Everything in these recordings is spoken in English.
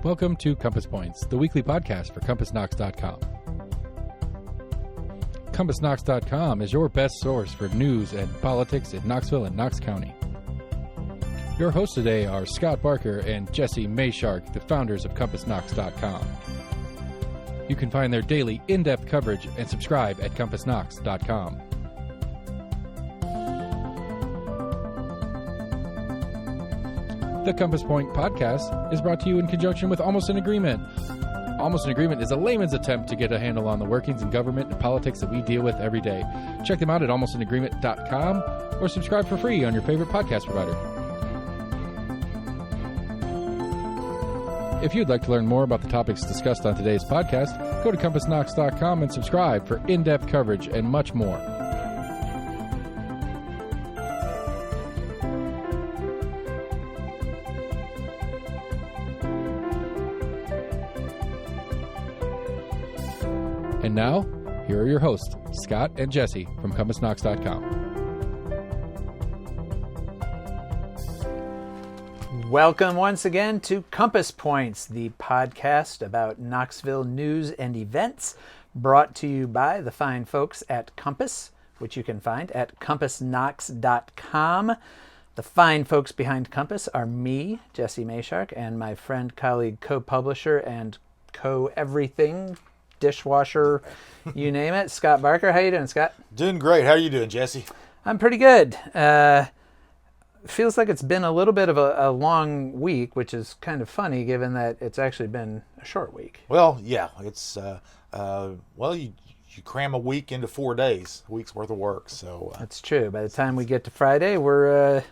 Welcome to Compass Points, the weekly podcast for CompassKnox.com. CompassKnox.com is your best source for news and politics in Knoxville and Knox County. Your hosts today are Scott Barker and Jesse Mayshark, the founders of CompassKnox.com. You can find their daily in-depth coverage and subscribe at CompassKnox.com. The Compass Point podcast is brought to you in conjunction with Almost an Agreement. Almost an Agreement is a layman's attempt to get a handle on the workings in government and politics that we deal with every day. Check them out at almostanagreement.com or subscribe for free on your favorite podcast provider. If you'd like to learn more about the topics discussed on today's podcast, go to CompassKnox.com and subscribe for in-depth coverage and much more. And now, here are your hosts, Scott and Jesse from CompassKnox.com. Welcome once again to Compass Points, the podcast about Knoxville news and events, brought to you by the fine folks at Compass, which you can find at CompassKnox.com. The fine folks behind Compass are me, Jesse Mayshark, and my friend, colleague, co-publisher, and co-everything, dishwasher, you name it, Scott Barker. How you doing, Scott? Doing great. How are you doing, Jesse? I'm pretty good. Feels like it's been a little bit of a long week, which is kind of funny given that it's actually been a short week. Well, yeah, it's you cram a week into 4 days, a week's worth of work. So that's true. By the time we get to Friday, we're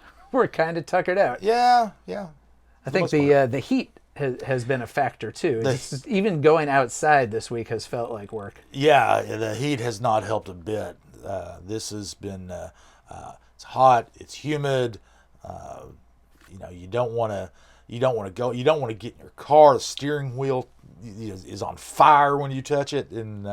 kind of tuckered out. Yeah. I think the heat has been a factor too. Even going outside this week has felt like work. Yeah, the heat has not helped a bit. This has been it's hot, it's humid. You don't want to get in your car. The steering wheel is on fire when you touch it, and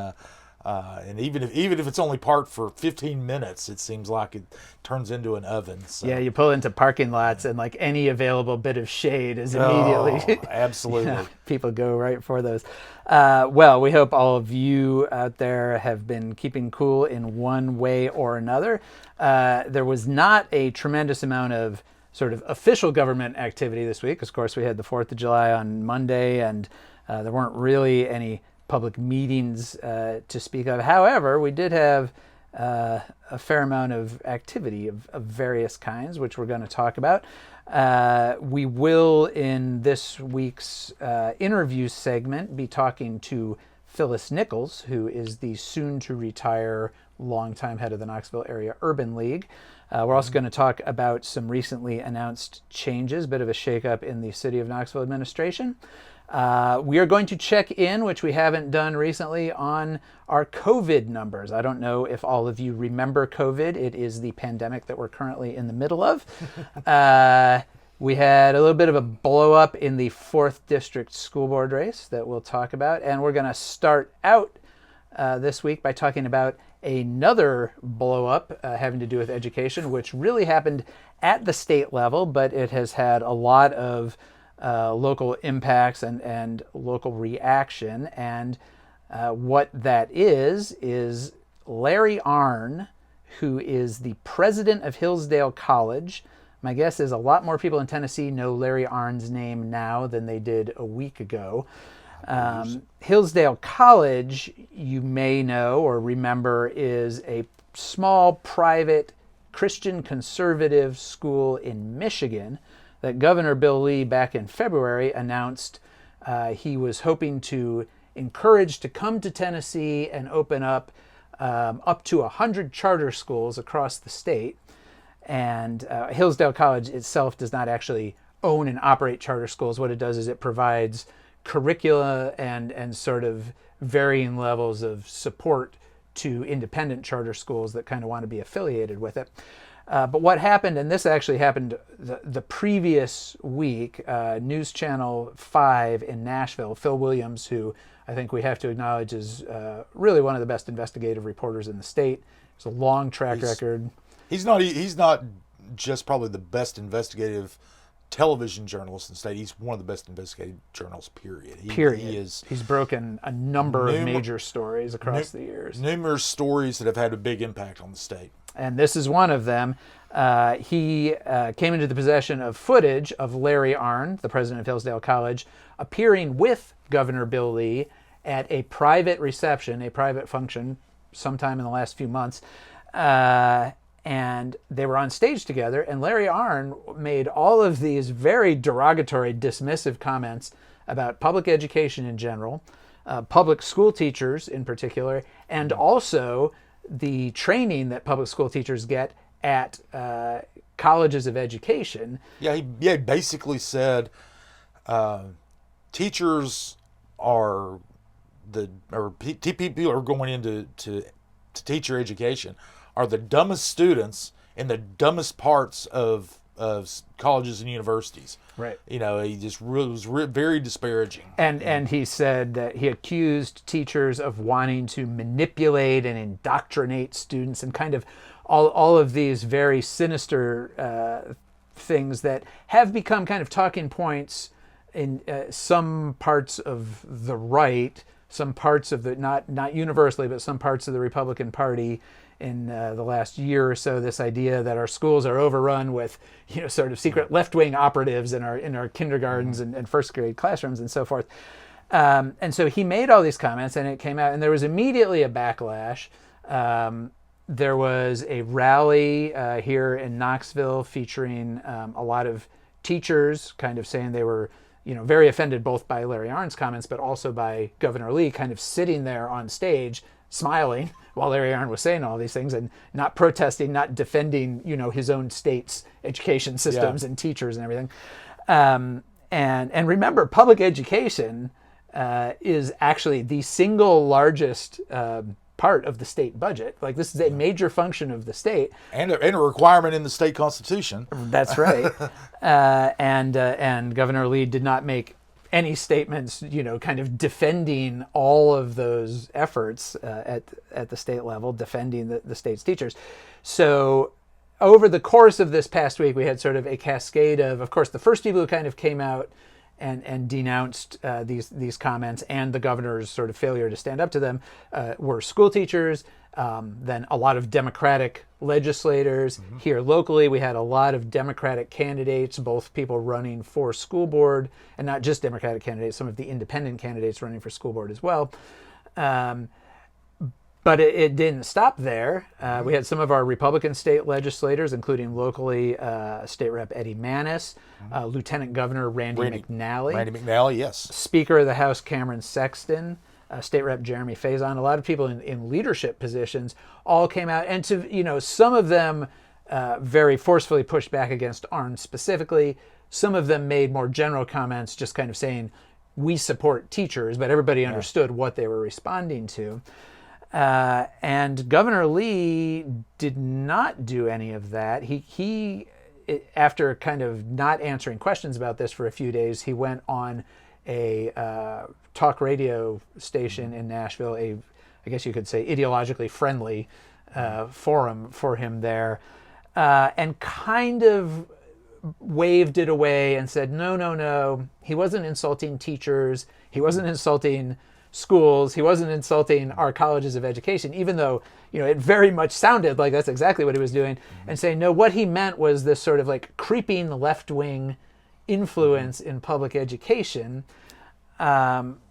even if it's only parked for 15 minutes, it seems like it turns into an oven. So. Yeah, you pull into parking lots and like any available bit of shade is immediately absolutely. People go right for those. Well, we hope all of you out there have been keeping cool in one way or another. There was not a tremendous amount of sort of official government activity this week. Of course, we had the 4th of July on Monday, and there weren't really any public meetings to speak of. However, we did have a fair amount of activity of various kinds, which we're going to talk about. We will, in this week's interview segment, be talking to Phyllis Nichols, who is the soon-to-retire longtime head of the Knoxville Area Urban League. We're also going to talk about some recently announced changes, a bit of a shakeup in the City of Knoxville administration. We are going to check in, which we haven't done recently, on our COVID numbers. I don't know if all of you remember COVID. It is the pandemic that we're currently in the middle of. We had a little bit of a blow up in the 4th District School Board race that we'll talk about. And we're going to start out this week by talking about another blow up having to do with education, which really happened at the state level, but it has had a lot of local impacts and local reaction. And what that is Larry Arnn, who is the president of Hillsdale College. My guess is a lot more people in Tennessee know Larry Arnn's name now than they did a week ago. Hillsdale College, you may know or remember, is a small private Christian conservative school in Michigan that Governor Bill Lee back in February announced he was hoping to encourage to come to Tennessee and open up to 100 charter schools across the state. And Hillsdale College itself does not actually own and operate charter schools. What it does is it provides curricula and sort of varying levels of support to independent charter schools that kind of want to be affiliated with it. But what happened, and this actually happened the previous week, News Channel 5 in Nashville, Phil Williams, who I think we have to acknowledge is really one of the best investigative reporters in the state. It's a long track record. He's not just probably the best investigative television journalist in the state. He's one of the best investigative journalists, period. He's broken a number of major stories across the years. Numerous stories that have had a big impact on the state. And this is one of them. He came into the possession of footage of Larry Arnn, the president of Hillsdale College, appearing with Governor Bill Lee at a private reception, a private function, sometime in the last few months. And they were on stage together, and Larry Arnn made all of these very derogatory, dismissive comments about public education in general, public school teachers in particular, and also the training that public school teachers get at colleges of education. Yeah, he basically said teachers are people who are going into to teacher education are the dumbest students in the dumbest parts of colleges and universities. Right. You know, he just was very disparaging. And he said that he accused teachers of wanting to manipulate and indoctrinate students, and kind of all of these very sinister things that have become kind of talking points in some parts of the right, some parts of the, not universally, but some parts of the Republican Party in the last year or so. This idea that our schools are overrun with, sort of secret left-wing operatives in our kindergartens and first grade classrooms and so forth. And so he made all these comments, and it came out, and there was immediately a backlash. There was a rally here in Knoxville featuring a lot of teachers kind of saying they were very offended both by Larry Arnn's comments, but also by Governor Lee kind of sitting there on stage smiling while Larry Arnn was saying all these things and not protesting, not defending, his own state's education systems and teachers and everything. And remember, public education is actually the single largest part of the state budget. Like, this is a major function of the state. And a requirement in the state constitution. That's right. And Governor Lee did not make any statements, kind of defending all of those efforts at the state level, defending the state's teachers. So over the course of this past week, we had sort of a cascade of course, the first people who kind of came out and denounced these comments and the governor's sort of failure to stand up to them were school teachers. Then a lot of Democratic legislators. Here locally, we had a lot of Democratic candidates, both people running for school board, and not just Democratic candidates, some of the independent candidates running for school board as well. But it didn't stop there. We had some of our Republican state legislators, including locally State Rep Eddie Manis, Lieutenant Governor Randy McNally, yes. Speaker of the House Cameron Sexton, State Rep Jeremy Faison. A lot of people in leadership positions all came out, and some of them very forcefully pushed back against Arnn specifically. Some of them made more general comments, just kind of saying, we support teachers, but everybody understood what they were responding to. And Governor Lee did not do any of that. He after kind of not answering questions about this for a few days, he went on a talk radio station in Nashville, I guess you could say ideologically friendly forum for him there, and kind of waved it away and said, no, he wasn't insulting teachers, he wasn't insulting schools, he wasn't insulting our colleges of education, even though it very much sounded like that's exactly what he was doing, and saying, no, what he meant was this sort of like creeping left-wing influence in public education,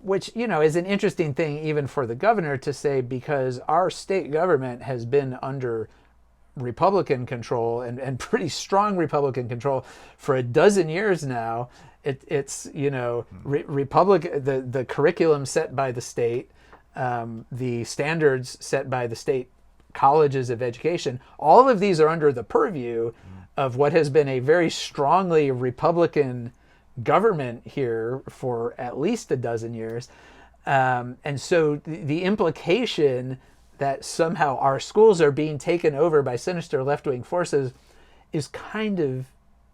which is an interesting thing even for the governor to say, because our state government has been under Republican control and pretty strong Republican control for a dozen years now. It's Republican, the curriculum set by the state, the standards set by the state colleges of education, all of these are under the purview of what has been a very strongly Republican government here for at least a dozen years. And so the implication that somehow our schools are being taken over by sinister left-wing forces is kind of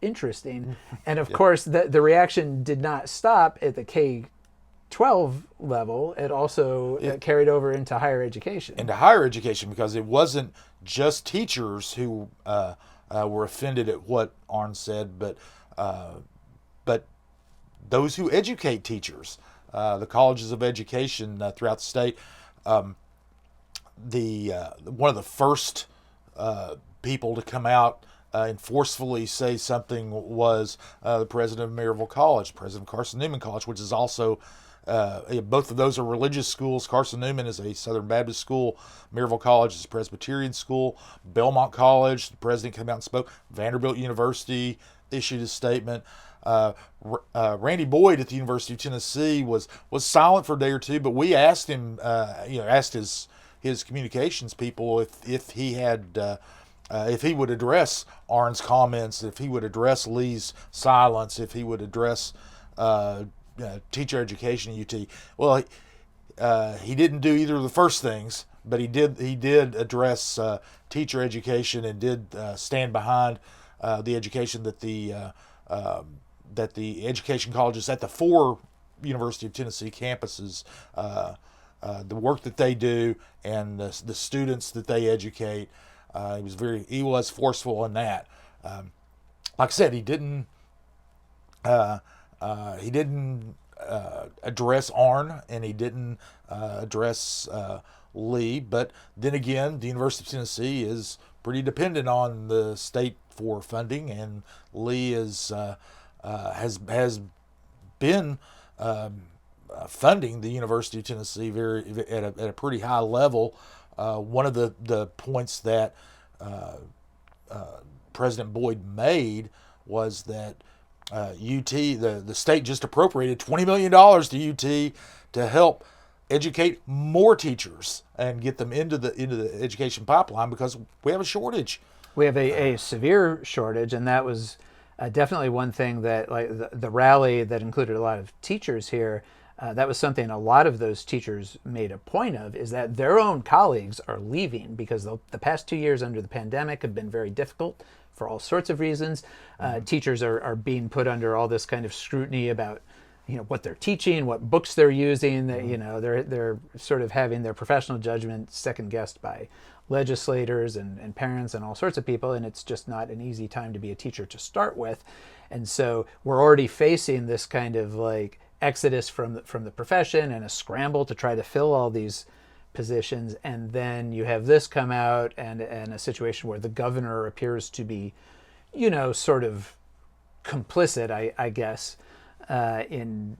interesting. And of course, the reaction did not stop at the K-12 level. It also carried over into higher education. Into higher education, because it wasn't just teachers who were offended at what Arnn said, but those who educate teachers, the colleges of education throughout the state, one of the first people to come out and forcefully say something was the president of Maryville College, president of Carson Newman College, which is also both of those are religious schools. Carson Newman is a Southern Baptist school. Maryville College is a Presbyterian school. Belmont College, the president came out and spoke. Vanderbilt University issued a statement. Randy Boyd at the University of Tennessee was silent for a day or two, but we asked him, asked his communications people if he had. If he would address Arnn's comments, if he would address Lee's silence, if he would address teacher education at UT. Well, he didn't do either of the first things, but he did address teacher education and did stand behind the education that the education colleges at the 4 University of Tennessee campuses, the work that they do and the students that they educate. He was forceful in that. Like I said, he didn't address Arnn, and he didn't address Lee. But then again, the University of Tennessee is pretty dependent on the state for funding, and Lee has been funding the University of Tennessee at a pretty high level. One of the points that President Boyd made was that UT, the state just appropriated $20 million to UT to help educate more teachers and get them into the education pipeline, because we have a shortage. We have a severe shortage, and that was definitely one thing that, like the rally that included a lot of teachers here, that was something a lot of those teachers made a point of, is that their own colleagues are leaving because the past 2 years under the pandemic have been very difficult for all sorts of reasons. Teachers are being put under all this kind of scrutiny about what they're teaching, what books they're using. They're sort of having their professional judgment second guessed by legislators and parents and all sorts of people, and it's just not an easy time to be a teacher to start with. And so we're already facing this kind of like exodus from the profession and a scramble to try to fill all these positions. And then you have this come out and a situation where the governor appears to be, sort of complicit, I guess, in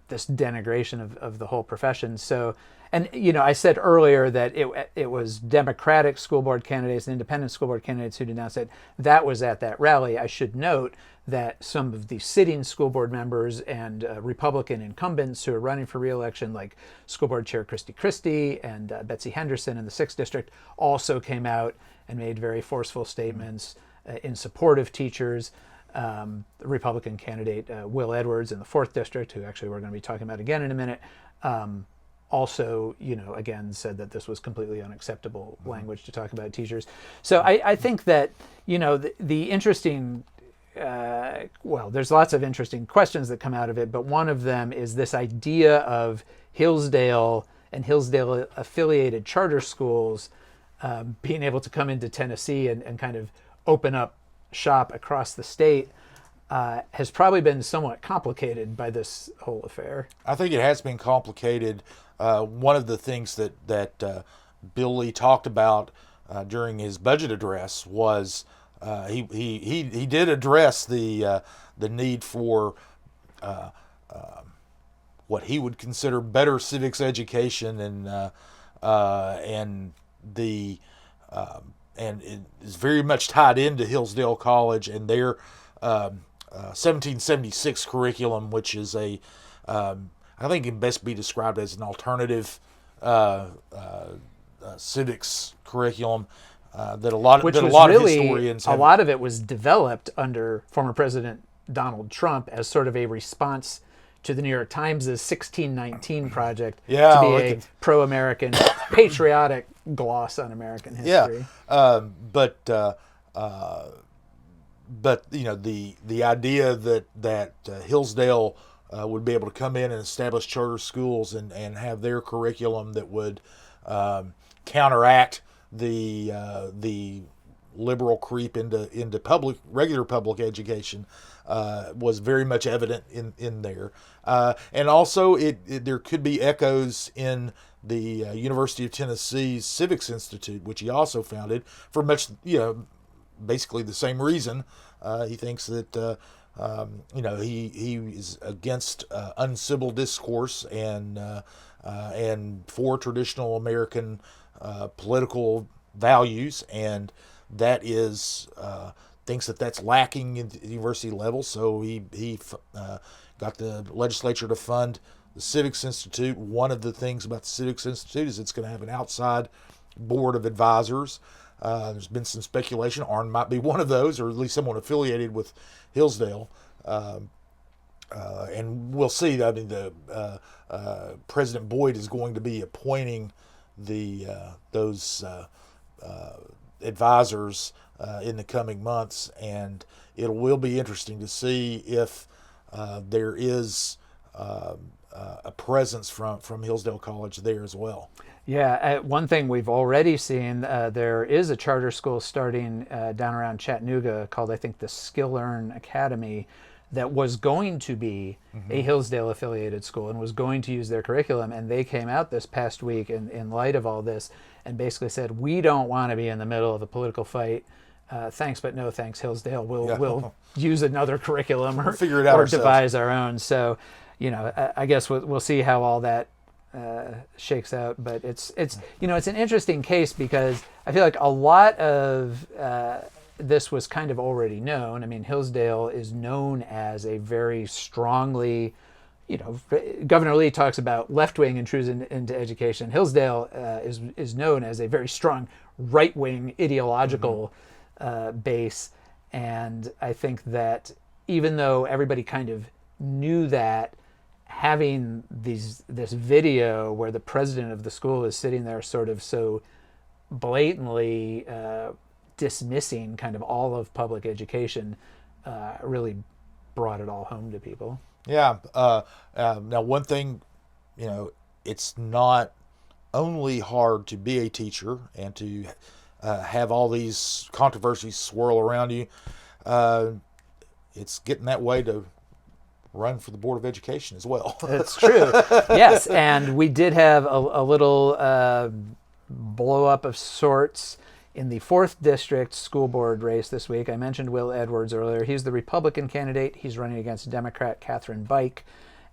this denigration of the whole profession. So, and I said earlier that it was Democratic school board candidates and independent school board candidates who denounced it. That was at that rally. I should note that some of the sitting school board members and Republican incumbents who are running for re-election, like School Board Chair Christie and Betsy Henderson in the 6th District, also came out and made very forceful statements in support of teachers. The Republican candidate Will Edwards in the 4th District, who actually we're going to be talking about again in a minute, also, again, said that this was completely unacceptable language to talk about teachers. So I think that, the interesting, there's lots of interesting questions that come out of it, but one of them is this idea of Hillsdale and Hillsdale affiliated charter schools being able to come into Tennessee and kind of open up shop across the state. Has probably been somewhat complicated by this whole affair. I think it has been complicated. One of the things that Bill Lee talked about during his budget address was he did address the need for what he would consider better civics education and it is very much tied into Hillsdale College and their 1776 curriculum, which is I think it can best be described as an alternative civics curriculum that a lot of historians have. A lot of it was developed under former President Donald Trump as sort of a response to the New York Times' 1619 project to be a pro-American, patriotic gloss on American history. Yeah, but the idea that Hillsdale would be able to come in and establish charter schools and have their curriculum that would counteract the liberal creep into regular public education was very much evident in there, and also there could be echoes in the University of Tennessee's Civics Institute, which he also founded for much, basically the same reason. He thinks that he is against uncivil discourse and for traditional American political values, and that is thinks that that's lacking at the university level. So he got the legislature to fund the Civics Institute. One of the things about the Civics Institute is it's going to have an outside board of advisors. There's been some speculation Arnn might be one of those, or at least someone affiliated with Hillsdale. And we'll see. I mean, President Boyd is going to be appointing those advisors in the coming months, and it will be interesting to see if there is a presence from Hillsdale College there as well. Yeah, one thing we've already seen, there is a charter school starting down around Chattanooga called, I think, the Skill-Learn Academy, that was going to be a Hillsdale affiliated school and was going to use their curriculum. And they came out this past week in light of all this and basically said, we don't want to be in the middle of a political fight. Thanks, but no thanks, Hillsdale. We'll use another curriculum or figure it out or devise our own. So, I guess we'll see how all that shakes out. But it's an interesting case because I feel like a lot of this was kind of already known. I mean, Hillsdale is known as a very strongly, Governor Lee talks about left-wing intrusion into education. Hillsdale is known as a very strong right-wing ideological base. And I think that even though everybody kind of knew that, having this video where the president of the school is sitting there sort of so blatantly dismissing kind of all of public education really brought it all home to people. Yeah. Now, one thing, it's not only hard to be a teacher and to have all these controversies swirl around you. It's getting that way to run for the Board of Education as well. It's true. Yes, and we did have a little blow up of sorts in the 4th District school board race this week. I mentioned Will Edwards earlier. He's the Republican candidate. He's running against Democrat Catherine Bike.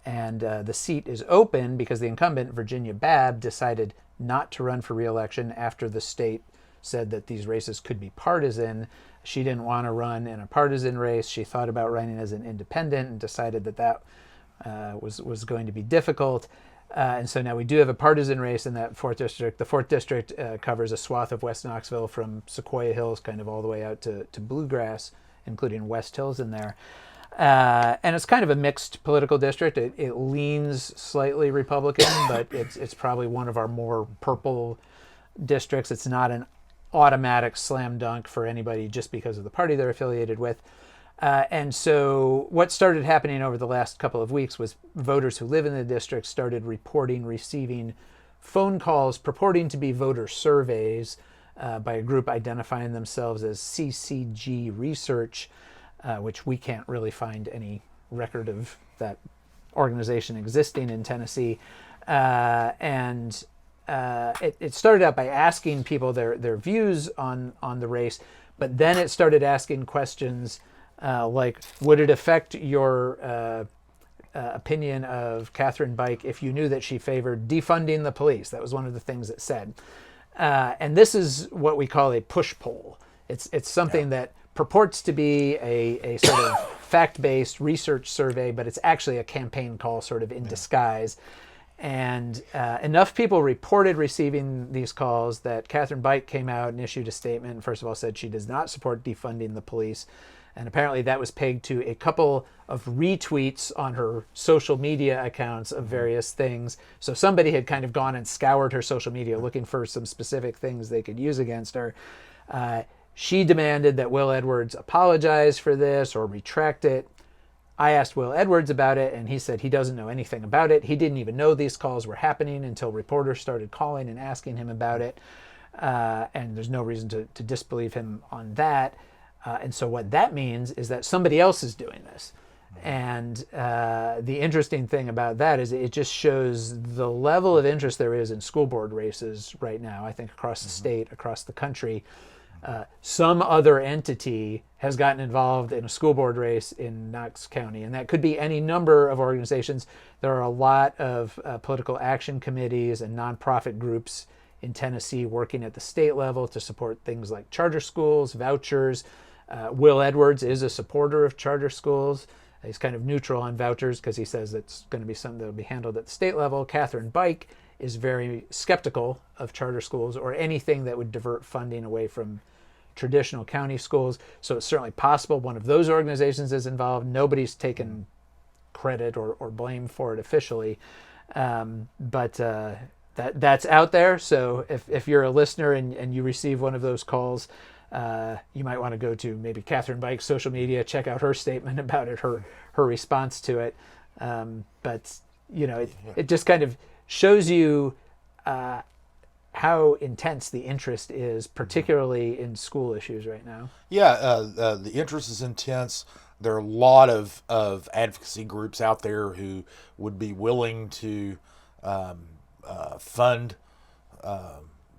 And the seat is open because the incumbent, Virginia Babb, decided not to run for re-election after the state said that these races could be partisan. She didn't want to run in a partisan race. She thought about running as an independent and decided that was going to be difficult. And so now we do have a partisan race in that 4th District. The 4th District covers a swath of West Knoxville from Sequoia Hills kind of all the way out to Bluegrass, including West Hills in there. And it's kind of a mixed political district. It leans slightly Republican, but it's probably one of our more purple districts. It's not an automatic slam dunk for anybody just because of the party they're affiliated with. And so what started happening over the last couple of weeks was voters who live in the district started receiving phone calls purporting to be voter surveys by a group identifying themselves as CCG Research, which we can't really find any record of that organization existing in Tennessee. And it started out by asking people their views on the race, but then it started asking questions like, would it affect your opinion of Catherine Bike if you knew that she favored defunding the police? That was one of the things it said. And this is what we call a push poll. It's something that purports to be a sort of fact-based research survey, but it's actually a campaign call sort of in disguise. And enough people reported receiving these calls that Catherine Bike came out and issued a statement and first of all said she does not support defunding the police. And apparently that was pegged to a couple of retweets on her social media accounts of various things. So somebody had kind of gone and scoured her social media looking for some specific things they could use against her. She demanded that Will Edwards apologize for this or retract it. I asked Will Edwards about it, and he said he doesn't know anything about it. He didn't even know these calls were happening until reporters started calling and asking him about it. and there's no reason to disbelieve him on that. And so what that means is that somebody else is doing this. And the interesting thing about that is it just shows the level of interest there is in school board races right now, I think across the state, across the country. Some other entity has gotten involved in a school board race in Knox County, and that could be any number of organizations. There are a lot of political action committees and nonprofit groups in Tennessee working at the state level to support things like charter schools, vouchers. Will Edwards is a supporter of charter schools. He's kind of neutral on vouchers because he says it's going to be something that will be handled at the state level. Catherine Bike is very skeptical of charter schools or anything that would divert funding away from traditional county schools. So it's certainly possible one of those organizations is involved. Nobody's taken credit or blame for it officially. But that's out there. So if you're a listener and you receive one of those calls, you might want to go to maybe Catherine Bike's social media, check out her statement about it, her response to it. But it just kind of shows you how intense the interest is, particularly in school issues right now. Yeah, the interest is intense. There are a lot of advocacy groups out there who would be willing to fund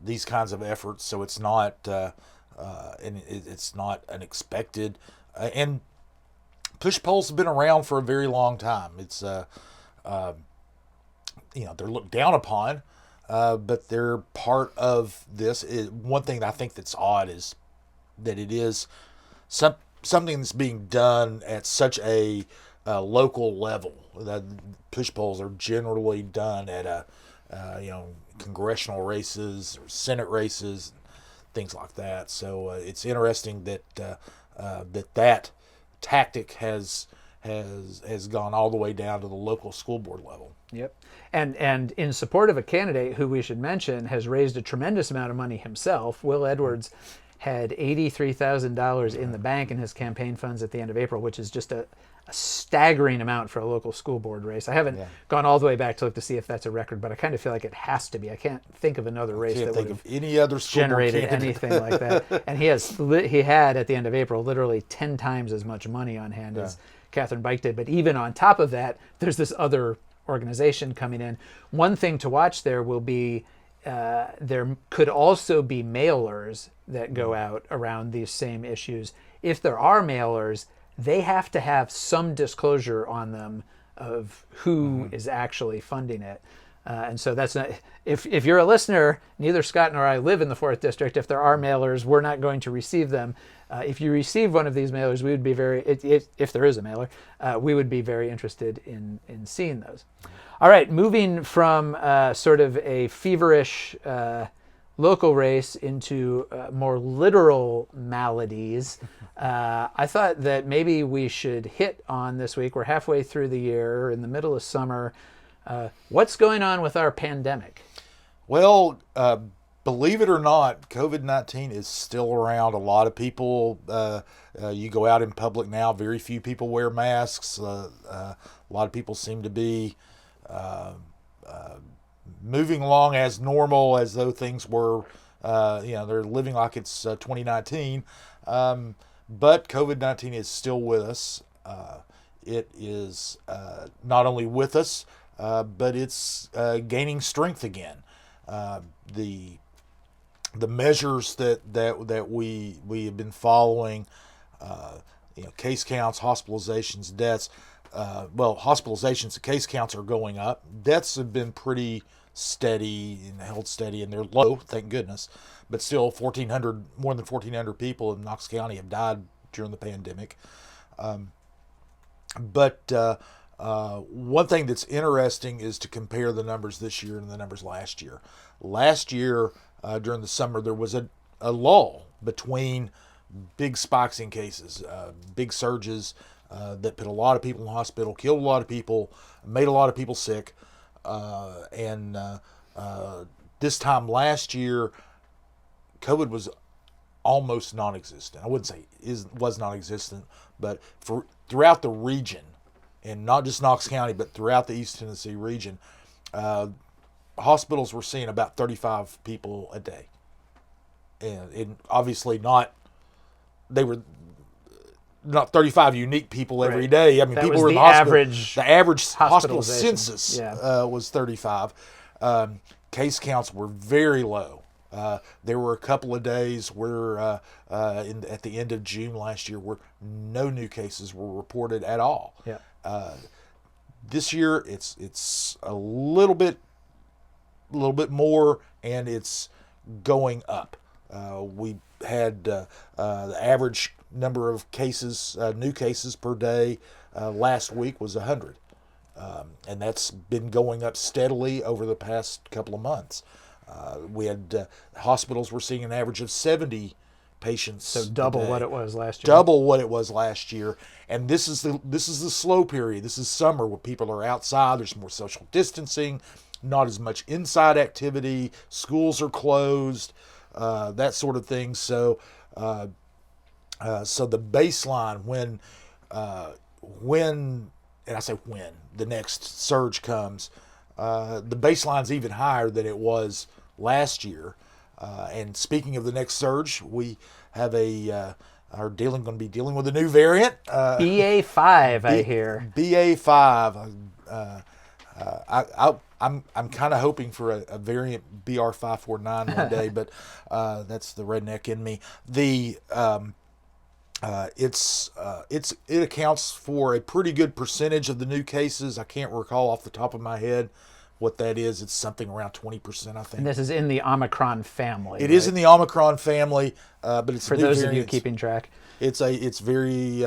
these kinds of efforts. So it's not it's not unexpected. And push polls have been around for a very long time. It's they're looked down upon, but they're part of this. One thing that I think that's odd is that it is something that's being done at such a local level. The push polls are generally done at congressional races or Senate races, things like that. So it's interesting that that tactic has gone all the way down to the local school board level. Yep. And in support of a candidate who we should mention has raised a tremendous amount of money himself, Will Edwards had $83,000 in the bank in his campaign funds at the end of April, which is just a staggering amount for a local school board race. I haven't gone all the way back to look to see if that's a record, but I kind of feel like it has to be. I can't think of another race that would have any other generated anything like that. And he had at the end of April literally 10 times as much money on hand as Catherine Bike did. But even on top of that, there's this other organization coming in. One thing to watch there will be there could also be mailers that go out around these same issues. If there are mailers, they have to have some disclosure on them of who is actually funding it. And so that's not, if you're a listener, neither Scott nor I live in the 4th District. If there are mailers, we're not going to receive them. If you receive one of these mailers, we would be if there is a mailer, we would be very interested in seeing those. All right, moving from sort of a feverish local race into more literal maladies, I thought that maybe we should hit on this week. We're halfway through the year, in the middle of summer. What's going on with our pandemic? Well, believe it or not, COVID-19 is still around. A lot of people, you go out in public now, very few people wear masks. A lot of people seem to be moving along as normal, as though things were, they're living like it's 2019. But COVID-19 is still with us. It is not only with us, but it's gaining strength again. The measures that we have been following, case counts, hospitalizations, deaths. Hospitalizations and case counts are going up. Deaths have been pretty steady and held steady, and they're low, thank goodness. But still, more than 1,400 people in Knox County have died during the pandemic. But one thing that's interesting is to compare the numbers this year and the numbers last year. Last year, during the summer, there was a lull between big spikes in cases, big surges that put a lot of people in the hospital, killed a lot of people, made a lot of people sick. And this time last year, COVID was almost non-existent. I wouldn't say was non-existent, but throughout the region, and not just Knox County, but throughout the East Tennessee region, hospitals were seeing about 35 people a day. and obviously not. They were not 35 unique people every Right. day. I mean, That people was were in the the hospital. average The average hospital hospitalization. census Yeah. was 35. Case counts were very low. There were a couple of days where, at the end of June last year, where no new cases were reported at all. Yeah. This year, it's a little bit more, and it's going up. We had the average number of cases, new cases per day, last week was 100. And that's been going up steadily over the past couple of months. We had hospitals were seeing an average of 70 patients. So a double day. what it was last year. Double what it was last year. And this is the slow period. This is summer where people are outside. There's more social distancing, not as much inside activity. Schools are closed, that sort of thing. So, so the baseline when and I say when the next surge comes, the baseline's even higher than it was last year. And speaking of the next surge, we have going to be dealing with a new variant, BA5, I hear. BA5. I'm kind of hoping for a variant BR549 one day, but that's the redneck in me. It accounts for a pretty good percentage of the new cases. I can't recall off the top of my head what that is. It's something around 20%, I think. And this is in the Omicron family. It is in the Omicron family, but it's For a new those variant. of you keeping track. It's very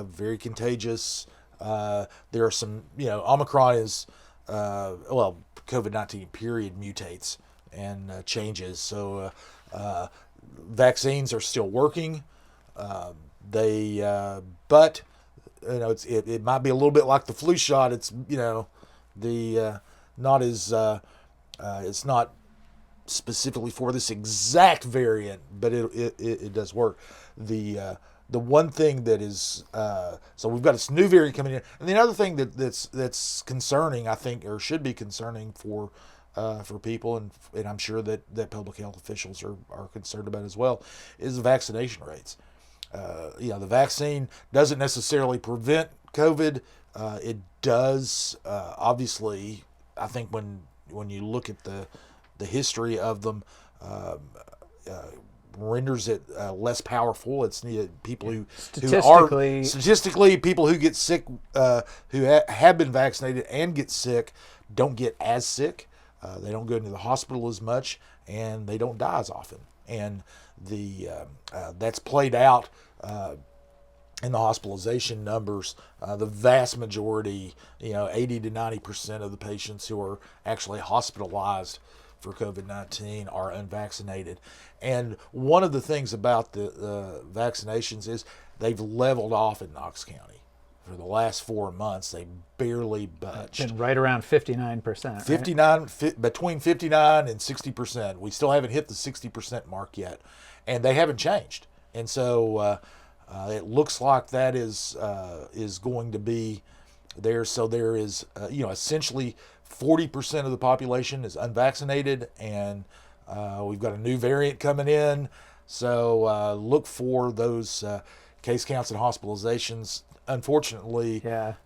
very contagious. There are some, Omicron is COVID-19 period mutates and changes. So vaccines are still working. But it might be a little bit like the flu shot. It's not as it's not specifically for this exact variant, but it does work. The one thing that is so we've got this new variant coming in, and the other thing that's concerning, I think, or should be concerning for people, and I'm sure that public health officials are concerned about as well, is the vaccination rates. The vaccine doesn't necessarily prevent COVID. It does, obviously. I think when you look at the history of them, renders it less powerful. It's people who are statistically people who get sick, who have been vaccinated and get sick, don't get as sick. They don't go into the hospital as much, and they don't die as often. And that's played out in the hospitalization numbers. The vast majority, 80 to 90% of the patients who are actually hospitalized for COVID-19 are unvaccinated. And one of the things about the vaccinations is they've leveled off in Knox County. For the last 4 months, they barely budged. Been right around 59%. 59, between 59 and 60%. We still haven't hit the 60% mark yet, and they haven't changed. And so it looks like that is going to be there. So there is, essentially 40% of the population is unvaccinated, and we've got a new variant coming in. So look for those case counts and hospitalizations, unfortunately,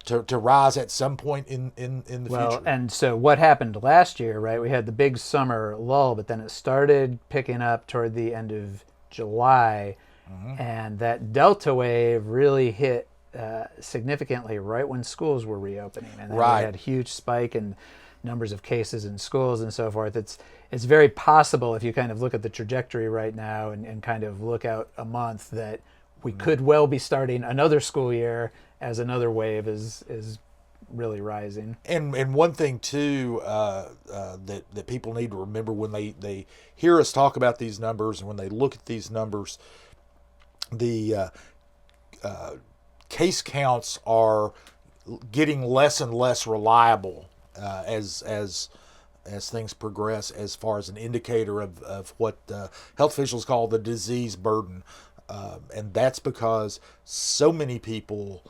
to rise at some point in the future. Well, and so what happened last year, right? We had the big summer lull, but then it started picking up toward the end of July, and that Delta wave really hit significantly right when schools were reopening, and then we had a huge spike in numbers of cases in schools and so forth. It's very possible, if you kind of look at the trajectory right now and kind of look out a month, that we could well be starting another school year as another wave is really rising. And one thing too that people need to remember when they hear us talk about these numbers, and when they look at these numbers, the case counts are getting less and less reliable as things progress, as far as an indicator of what health officials call the disease burden. And that's because so many people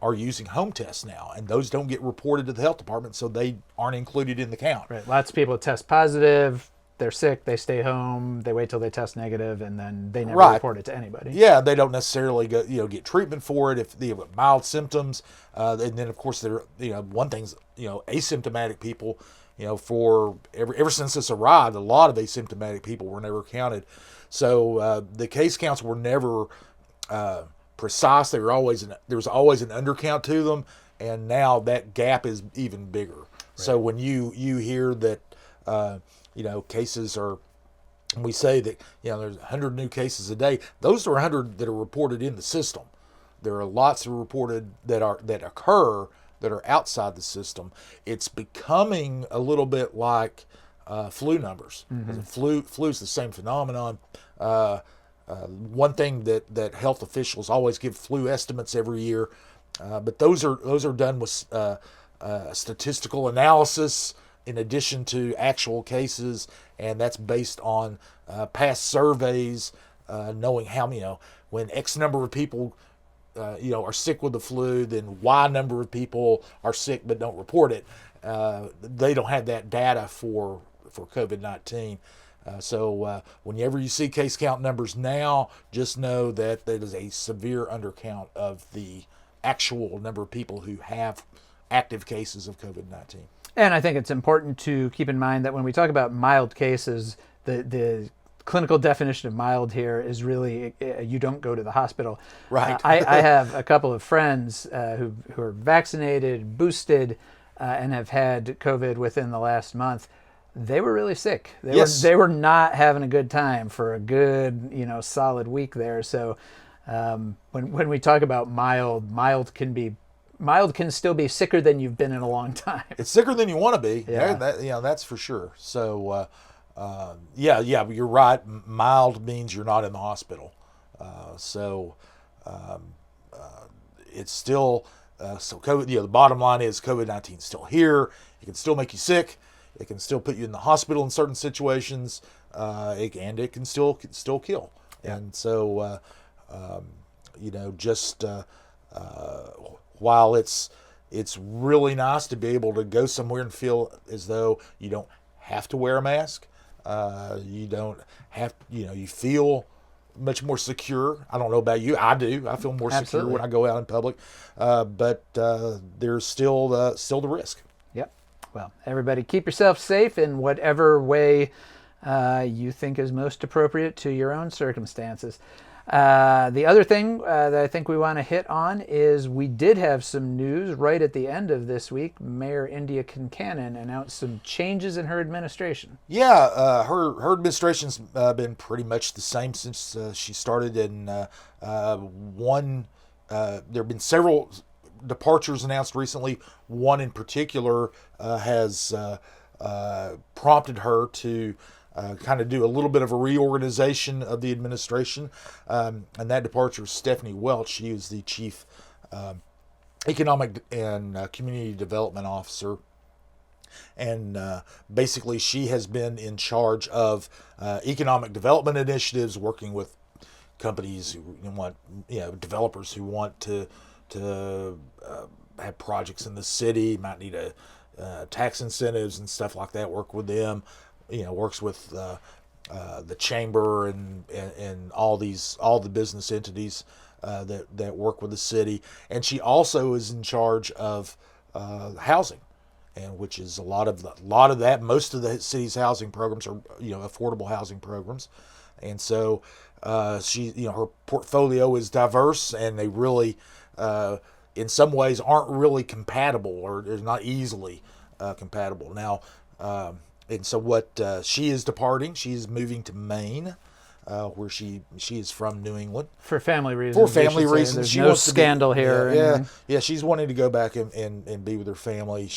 are using home tests now, and those don't get reported to the health department, so they aren't included in the count. Right. Lots of people test positive. they're sick, they stay home, they wait till they test negative, and then they never Right. report it to anybody. Yeah, they don't necessarily go, get treatment for it if they have mild symptoms. And then, of course, there, one thing's, asymptomatic people, for ever since this arrived, a lot of asymptomatic people were never counted. So the case counts were never precise. There was always an undercount to them, and now that gap is even bigger. Right. So when you hear that, cases are, we say that, there's 100 new cases a day, those are 100 that are reported in the system. There are lots that are reported that occur that are outside the system. It's becoming a little bit like flu numbers. Mm-hmm. Flu is the same phenomenon. One thing that health officials always give flu estimates every year, but those are done with statistical analysis in addition to actual cases, and that's based on past surveys, knowing how when X number of people are sick with the flu, then Y number of people are sick but don't report it. They don't have that data for COVID-19. So whenever you see case count numbers now, just know that there is a severe undercount of the actual number of people who have active cases of COVID-19. And I think it's important to keep in mind that when we talk about mild cases, the clinical definition of mild here is really you don't go to the hospital. Right. I have a couple of friends who are vaccinated, boosted, and have had COVID within the last month. They were really sick. They were not having a good time for a good solid week there. So when we talk about mild can still be sicker than you've been in a long time. It's sicker than you want to be. Yeah. That's for sure. So you're right. Mild means you're not in the hospital. It's still so COVID. The bottom line is COVID-19 is still here. It can still make you sick. It can still put you in the hospital in certain situations, it can still kill. Yeah. And so, while it's really nice to be able to go somewhere and feel as though you don't have to wear a mask, you don't have, you feel much more secure. I don't know about you. I do. I feel more secure when I go out in public, but there's still the risk. Yep. Well, everybody keep yourself safe in whatever way you think is most appropriate to your own circumstances. The other thing that I think we want to hit on is we did have some news right at the end of this week. Mayor Kincannon announced some changes in her administration. Yeah, her administration's been pretty much the same since she started. And there have been several departures announced recently. One in particular has prompted her to kind of do a little bit of a reorganization of the administration. And that departure is Stephanie Welch. She is the Chief Economic and Community Development Officer. And basically she has been in charge of economic development initiatives, working with companies who want, developers who want to have projects in the city, might need tax incentives and stuff like that, work with them. Works with the chamber and all the business entities that work with the city, and she also is in charge of housing, and which is a lot of that. Most of the city's housing programs are affordable housing programs, and so her portfolio is diverse, and they really in some ways aren't really compatible, or they're not easily compatible now. And so she is departing. She is moving to Maine, where she is from New England. For family reasons. There's she no scandal here. Yeah, she's wanting to go back and be with her family.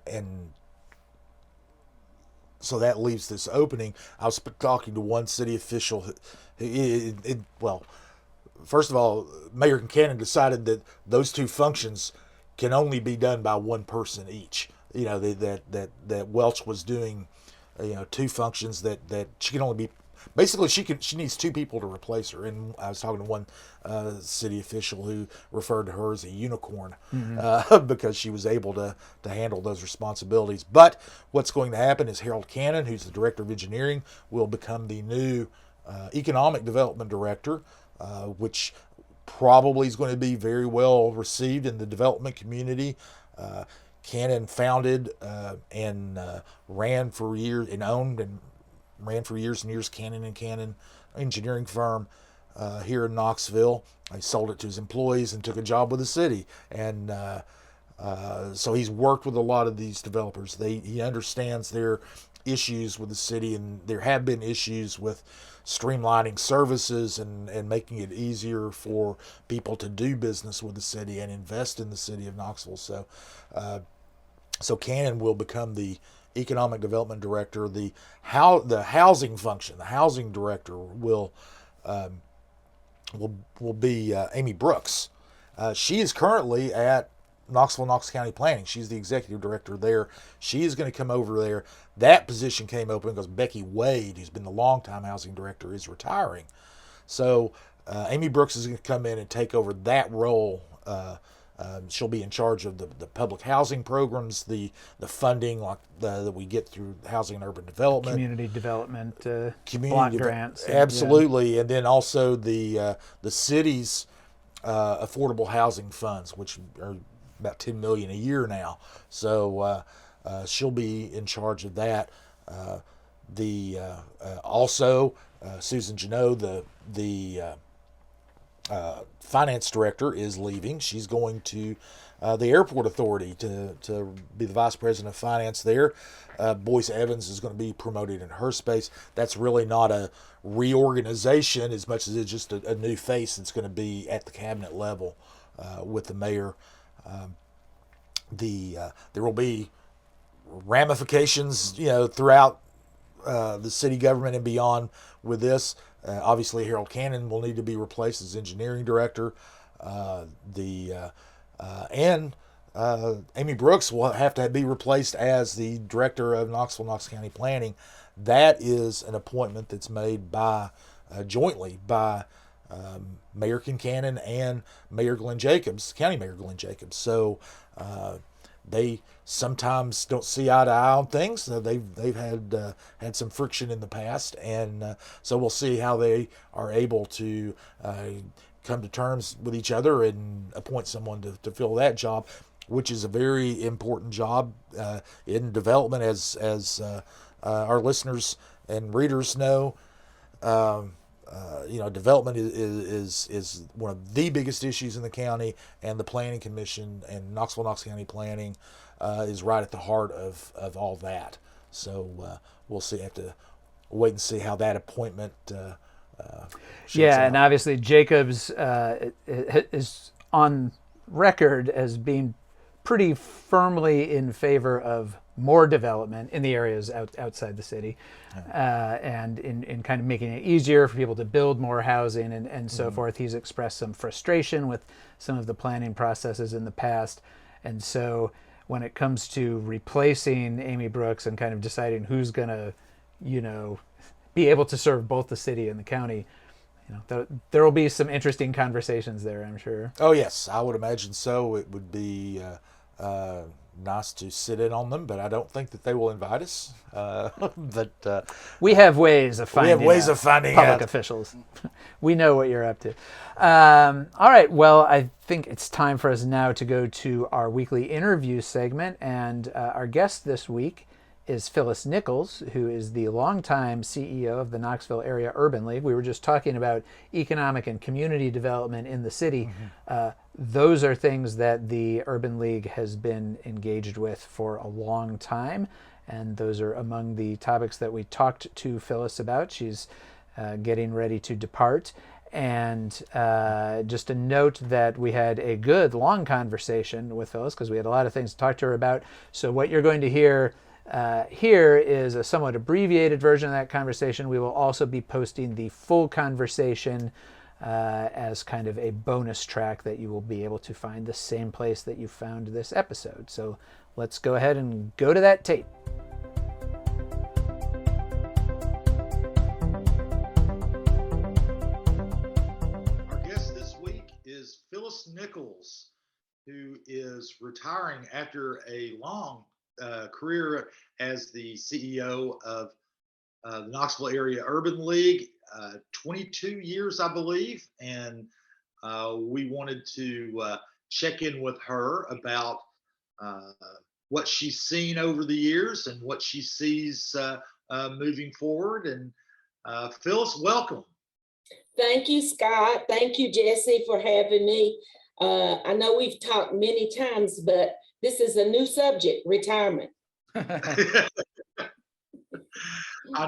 And so that leaves this opening. I was talking to one city official. First of all, Mayor Kincannon decided that those two functions can only be done by one person each. That Welch was doing, two functions that she can only be basically she needs two people to replace her. And I was talking to one city official who referred to her as a unicorn because she was able to handle those responsibilities. But what's going to happen is Harold Cannon, who's the director of engineering, will become the new economic development director, which probably is going to be very well received in the development community. Cannon founded and ran for years and owned and ran for years and years Cannon and Cannon engineering firm here in Knoxville. He sold it to his employees and took a job with the city. And so he's worked with a lot of these developers. He understands their issues with the city, and there have been issues with streamlining services and making it easier for people to do business with the city and invest in the city of Knoxville. So Cannon will become the economic development director. The housing function, the housing director will be Amy Brooks. She is currently at Knoxville, Knox County Planning. She's the executive director there. She is going to come over there. That position came open because Becky Wade, who's been the longtime housing director, is retiring. So Amy Brooks is going to come in and take over that role. She'll be in charge of the public housing programs, the funding that we get through housing and urban development, community development, block grants. Absolutely, and then also the city's affordable housing funds, which are about $10 million a year now. So she'll be in charge of that. Also Susan Janot, the finance director, is leaving. She's going to the airport authority to be the vice president of finance there. Boyce Evans is going to be promoted in her space. That's really not a reorganization as much as it's just a new face that's going to be at the cabinet level with the mayor. There will be ramifications, throughout the city government and beyond with this. Obviously, Harold Cannon will need to be replaced as engineering director. And Amy Brooks will have to be replaced as the director of Knoxville, Knox County Planning. That is an appointment that's made by jointly by Mayor Kincannon and Mayor Glenn Jacobs, County Mayor Glenn Jacobs. So they sometimes don't see eye to eye on things. They've had some friction in the past, and so we'll see how they are able to come to terms with each other and appoint someone to fill that job, which is a very important job in development, as our listeners and readers know. Development is one of the biggest issues in the county, and the Planning Commission and Knoxville, Knox County Planning is right at the heart of all that. So we'll see. Have to wait and see how that appointment shakes out. And obviously Jacobs is on record as being pretty firmly in favor of more development in the areas outside the city, and in kind of making it easier for people to build more housing and so forth. He's expressed some frustration with some of the planning processes in the past. And so when it comes to replacing Amy Brooks and kind of deciding who's going to, be able to serve both the city and the county, there will be some interesting conversations there, I'm sure. Oh, yes, I would imagine so. It would be nice to sit in on them, but I don't think that they will invite us. But we have ways of finding public officials. We know what you're up to. All right. Well, I think it's time for us now to go to our weekly interview segment, and our guest this week is Phyllis Nichols, who is the longtime CEO of the Knoxville Area Urban League. We were just talking about economic and community development in the city. Those are things that the Urban League has been engaged with for a long time, and those are among the topics that we talked to Phyllis about. She's getting ready to depart. And just a note that we had a good long conversation with Phyllis because we had a lot of things to talk to her about. So what you're going to hear here is a somewhat abbreviated version of that conversation. We will also be posting the full conversation as kind of a bonus track that you will be able to find the same place that you found this episode. So let's go ahead and go to that tape. Phyllis Nichols, who is retiring after a long career as the CEO of the Knoxville Area Urban League, 22 years, I believe. And we wanted to check in with her about what she's seen over the years and what she sees moving forward. And Phyllis, welcome. Thank you, Scott. Thank you, Jesse, for having me. I know we've talked many times, but this is a new subject, retirement. I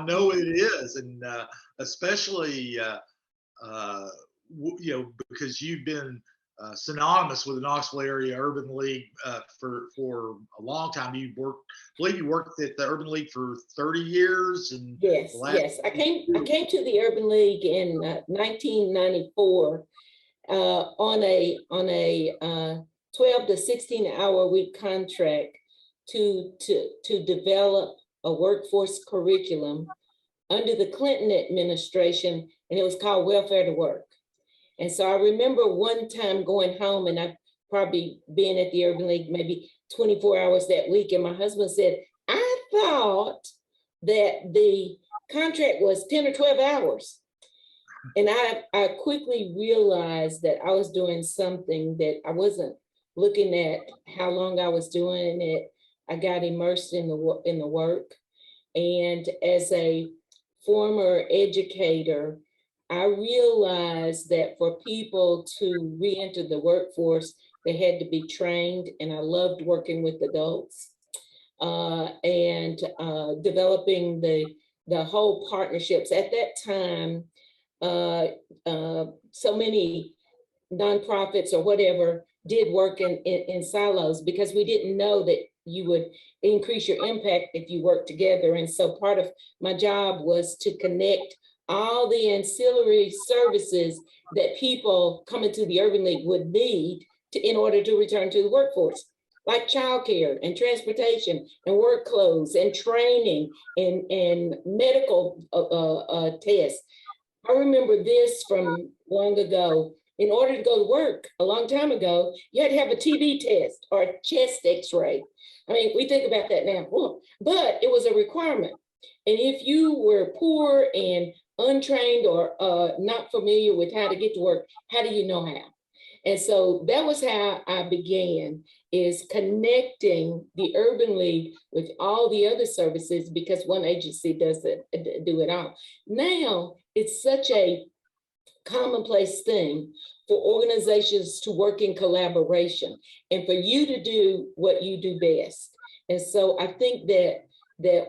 know it is, and especially because you've been synonymous with the Knoxville Area Urban League for a long time. I believe you worked at the Urban League for 30 years. And yes. I came to the Urban League in 1994 on a 12 to 16 hour week contract to develop a workforce curriculum under the Clinton administration, and it was called Welfare to Work. And so I remember one time going home, and I've probably been at the Urban League maybe 24 hours that week, and my husband said, I thought that the contract was 10 or 12 hours. And I quickly realized that I was doing something that I wasn't looking at how long I was doing it. I got immersed in the work. And as a former educator, I realized that for people to re-enter the workforce, they had to be trained, and I loved working with adults and developing the whole partnerships. At that time, so many nonprofits or whatever did work in silos because we didn't know that you would increase your impact if you work together. And so part of my job was to connect all the ancillary services that people coming to the Urban League would need in order to return to the workforce, like childcare and transportation and work clothes and training and medical tests. I remember this from long ago. In order to go to work a long time ago, you had to have a TB test or a chest x-ray. I mean, we think about that now, but it was a requirement. And if you were poor and untrained or not familiar with how to get to work, how do you know how? And so that was how I began, is connecting the Urban League with all the other services, because one agency doesn't do it all. Now, it's such a commonplace thing for organizations to work in collaboration and for you to do what you do best. And so I think that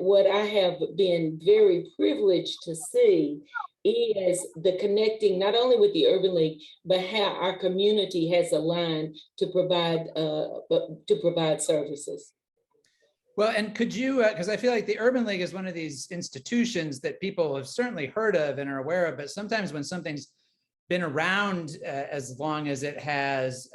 what I have been very privileged to see is the connecting not only with the Urban League, but how our community has aligned to provide services. Well, and could you, because I feel like the Urban League is one of these institutions that people have certainly heard of and are aware of, but sometimes when something's been around as long as it has,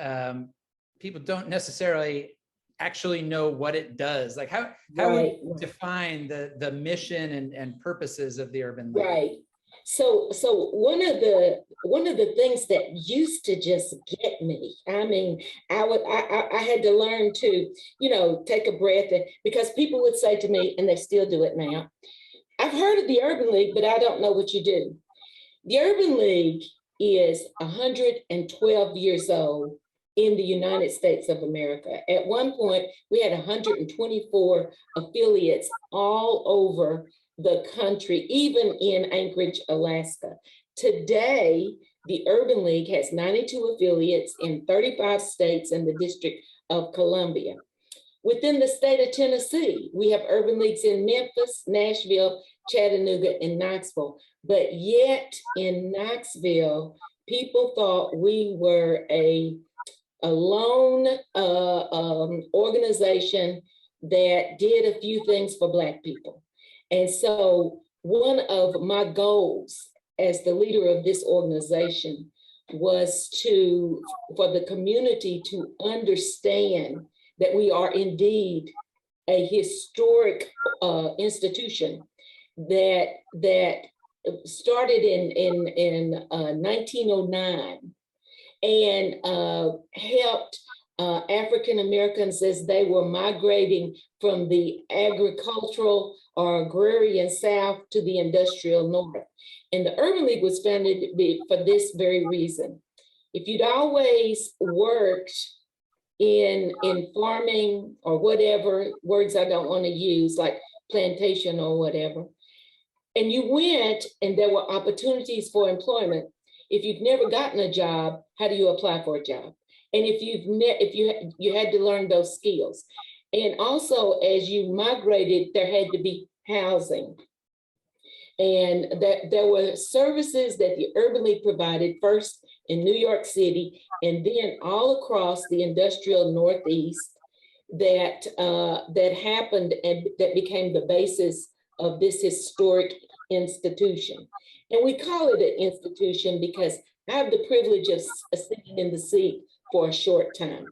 people don't necessarily actually know what it does. Like how would you define the mission and purposes of the Urban League? Right. So one of the things that used to just get me, I mean, I had to learn to, take a breath, because people would say to me, and they still do it now, I've heard of the Urban League, but I don't know what you do. The Urban League is 112 years old in the United States of America. At one point, we had 124 affiliates all over the country, even in Anchorage, Alaska. Today, the Urban League has 92 affiliates in 35 states and the District of Columbia. Within the state of Tennessee, we have Urban Leagues in Memphis, Nashville, Chattanooga, and Knoxville. But yet in Knoxville, people thought we were a lone organization that did a few things for Black people. And so one of my goals as the leader of this organization was for the community to understand that we are indeed a historic institution that started in 1909. and helped African Americans as they were migrating from the agricultural or agrarian South to the industrial North. And the Urban League was founded for this very reason. If you'd always worked in farming or whatever words I don't want to use, like plantation or whatever, and you went and there were opportunities for employment, if you've never gotten a job, how do you apply for a job? And if you had to learn those skills. And also, as you migrated, there had to be housing. And there were services that the Urban League provided, first in New York City, and then all across the industrial Northeast that happened and that became the basis of this historic institution. And we call it an institution because I have the privilege of sitting in the seat for a short time.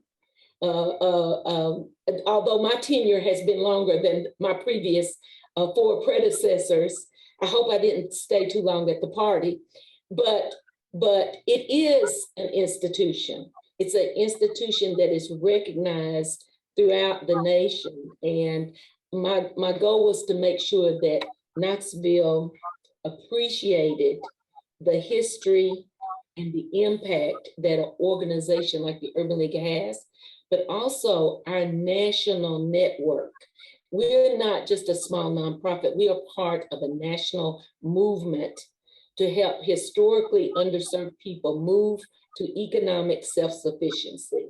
Although my tenure has been longer than my previous 4 predecessors, I hope I didn't stay too long at the party, but it is an institution. It's an institution that is recognized throughout the nation. And my goal was to make sure that Knoxville appreciated the history and the impact that an organization like the Urban League has, but also our national network. We're not just a small nonprofit, we are part of a national movement to help historically underserved people move to economic self-sufficiency.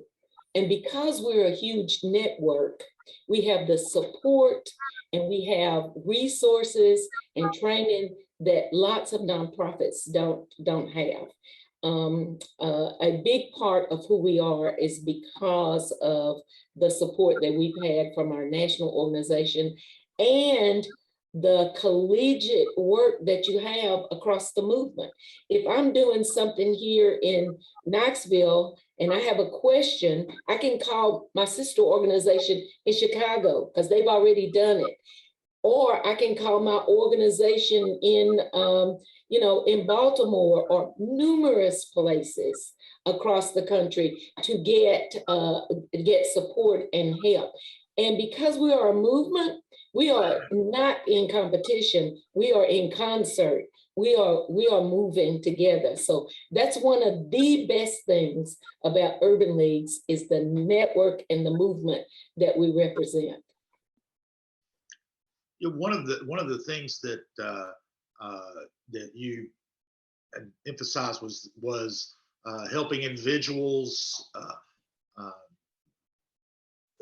And because we're a huge network, we have the support and we have resources and training that lots of nonprofits don't have. A big part of who we are is because of the support that we've had from our national organization and the collegiate work that you have across the movement. If I'm doing something here in Knoxville and I have a question, I can call my sister organization in Chicago because they've already done it. Or I can call my organization in Baltimore or numerous places across the country to get support and help. And because we are a movement, we are not in competition. We are in concert. We are moving together. So that's one of the best things about urban leagues is the network and the movement that we represent. One of the things that that you emphasized was helping individuals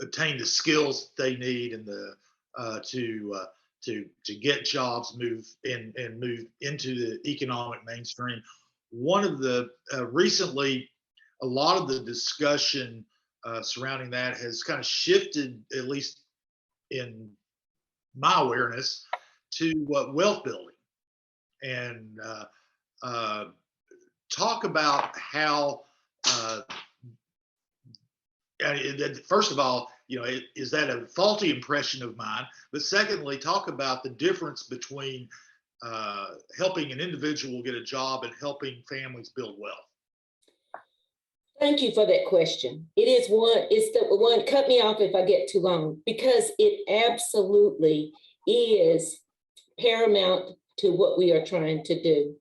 obtain the skills they need and to get jobs, move into the economic mainstream. One of the recently, a lot of the discussion surrounding that has kind of shifted, at least in my awareness, to wealth building, and talk about how first of all, is that a faulty impression of mine? But secondly, talk about the difference between helping an individual get a job and helping families build wealth. Thank you for that question. It's the one, cut me off if I get too long, because it absolutely is paramount to what we are trying to do.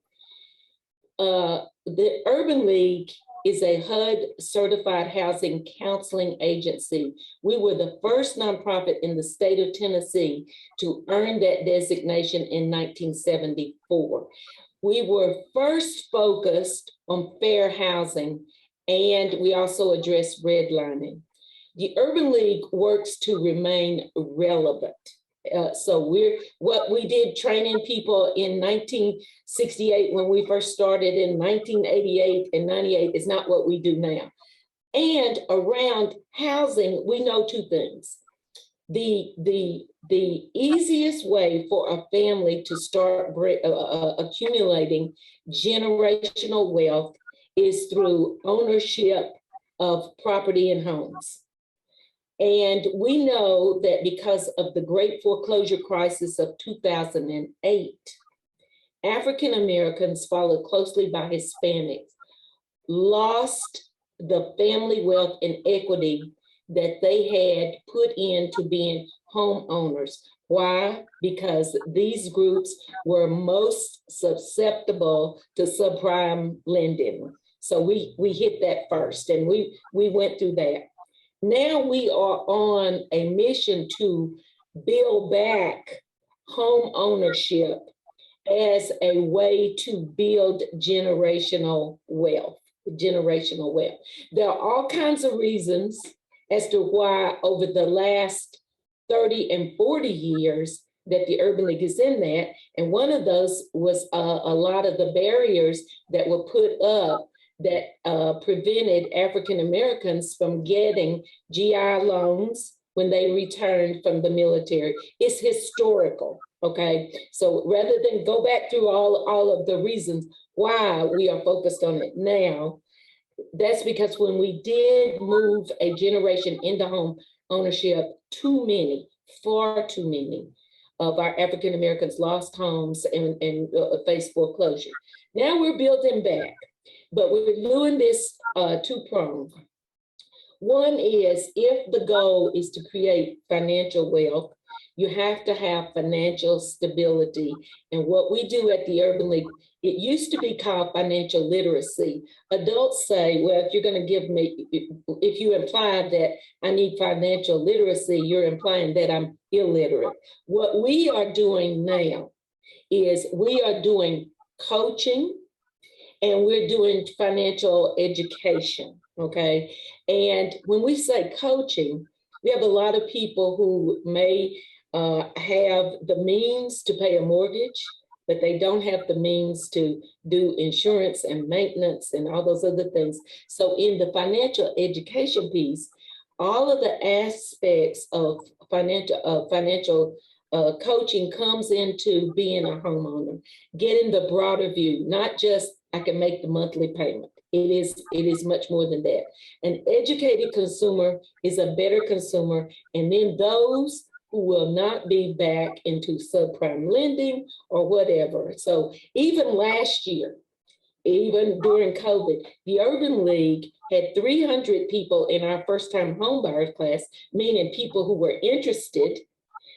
The Urban League is a HUD certified housing counseling agency. We were the first nonprofit in the state of Tennessee to earn that designation in 1974. We were first focused on fair housing, and we also address redlining. The Urban League works to remain relevant. So what we did training people in 1968 when we first started in 1988 and 98 is not what we do now. And around housing, we know two things. The easiest way for a family to start accumulating generational wealth is through ownership of property and homes. And we know that because of the great foreclosure crisis of 2008, African Americans, followed closely by Hispanics, lost the family wealth and equity that they had put into being homeowners. Why? Because these groups were most susceptible to subprime lending. So we hit that first, and we went through that. Now we are on a mission to build back home ownership as a way to build generational wealth. Generational wealth. There are all kinds of reasons as to why over the last 30 and 40 years that the Urban League is in that. And one of those was a lot of the barriers that were put up that prevented African Americans from getting GI loans when they returned from the military. It's historical, okay? So rather than go back through all of the reasons why we are focused on it now, that's because when we did move a generation into home ownership, far too many of our African Americans lost homes and faced foreclosure. Now we're building back, but we're doing this two-pronged. One is, if the goal is to create financial wealth, you have to have financial stability. And what we do at the Urban League, it used to be called financial literacy. Adults say, well, if you're going to give me, if you imply that I need financial literacy, you're implying that I'm illiterate. What we are doing now is we are doing coaching and we're doing financial education, okay? And when we say coaching, we have a lot of people who may have the means to pay a mortgage, but they don't have the means to do insurance and maintenance and all those other things. So in the financial education piece, all of the aspects of financial coaching comes into being a homeowner, getting the broader view, not just I can make the monthly payment. It is much more than that. An educated consumer is a better consumer, and then those who will not be back into subprime lending or whatever. So even last year, even during COVID, the Urban League had 300 people in our first-time homebuyers class, meaning people who were interested,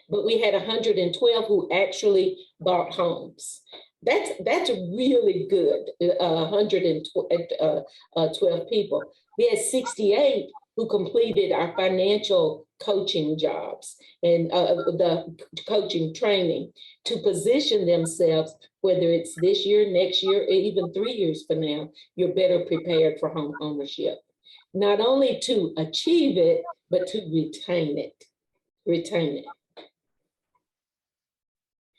but we had 112 who actually bought homes. That's really good, 112 people. We had 68 who completed our financial coaching jobs and the coaching training to position themselves, whether it's this year, next year, or even 3 years from now, you're better prepared for home ownership. Not only to achieve it, but to retain it.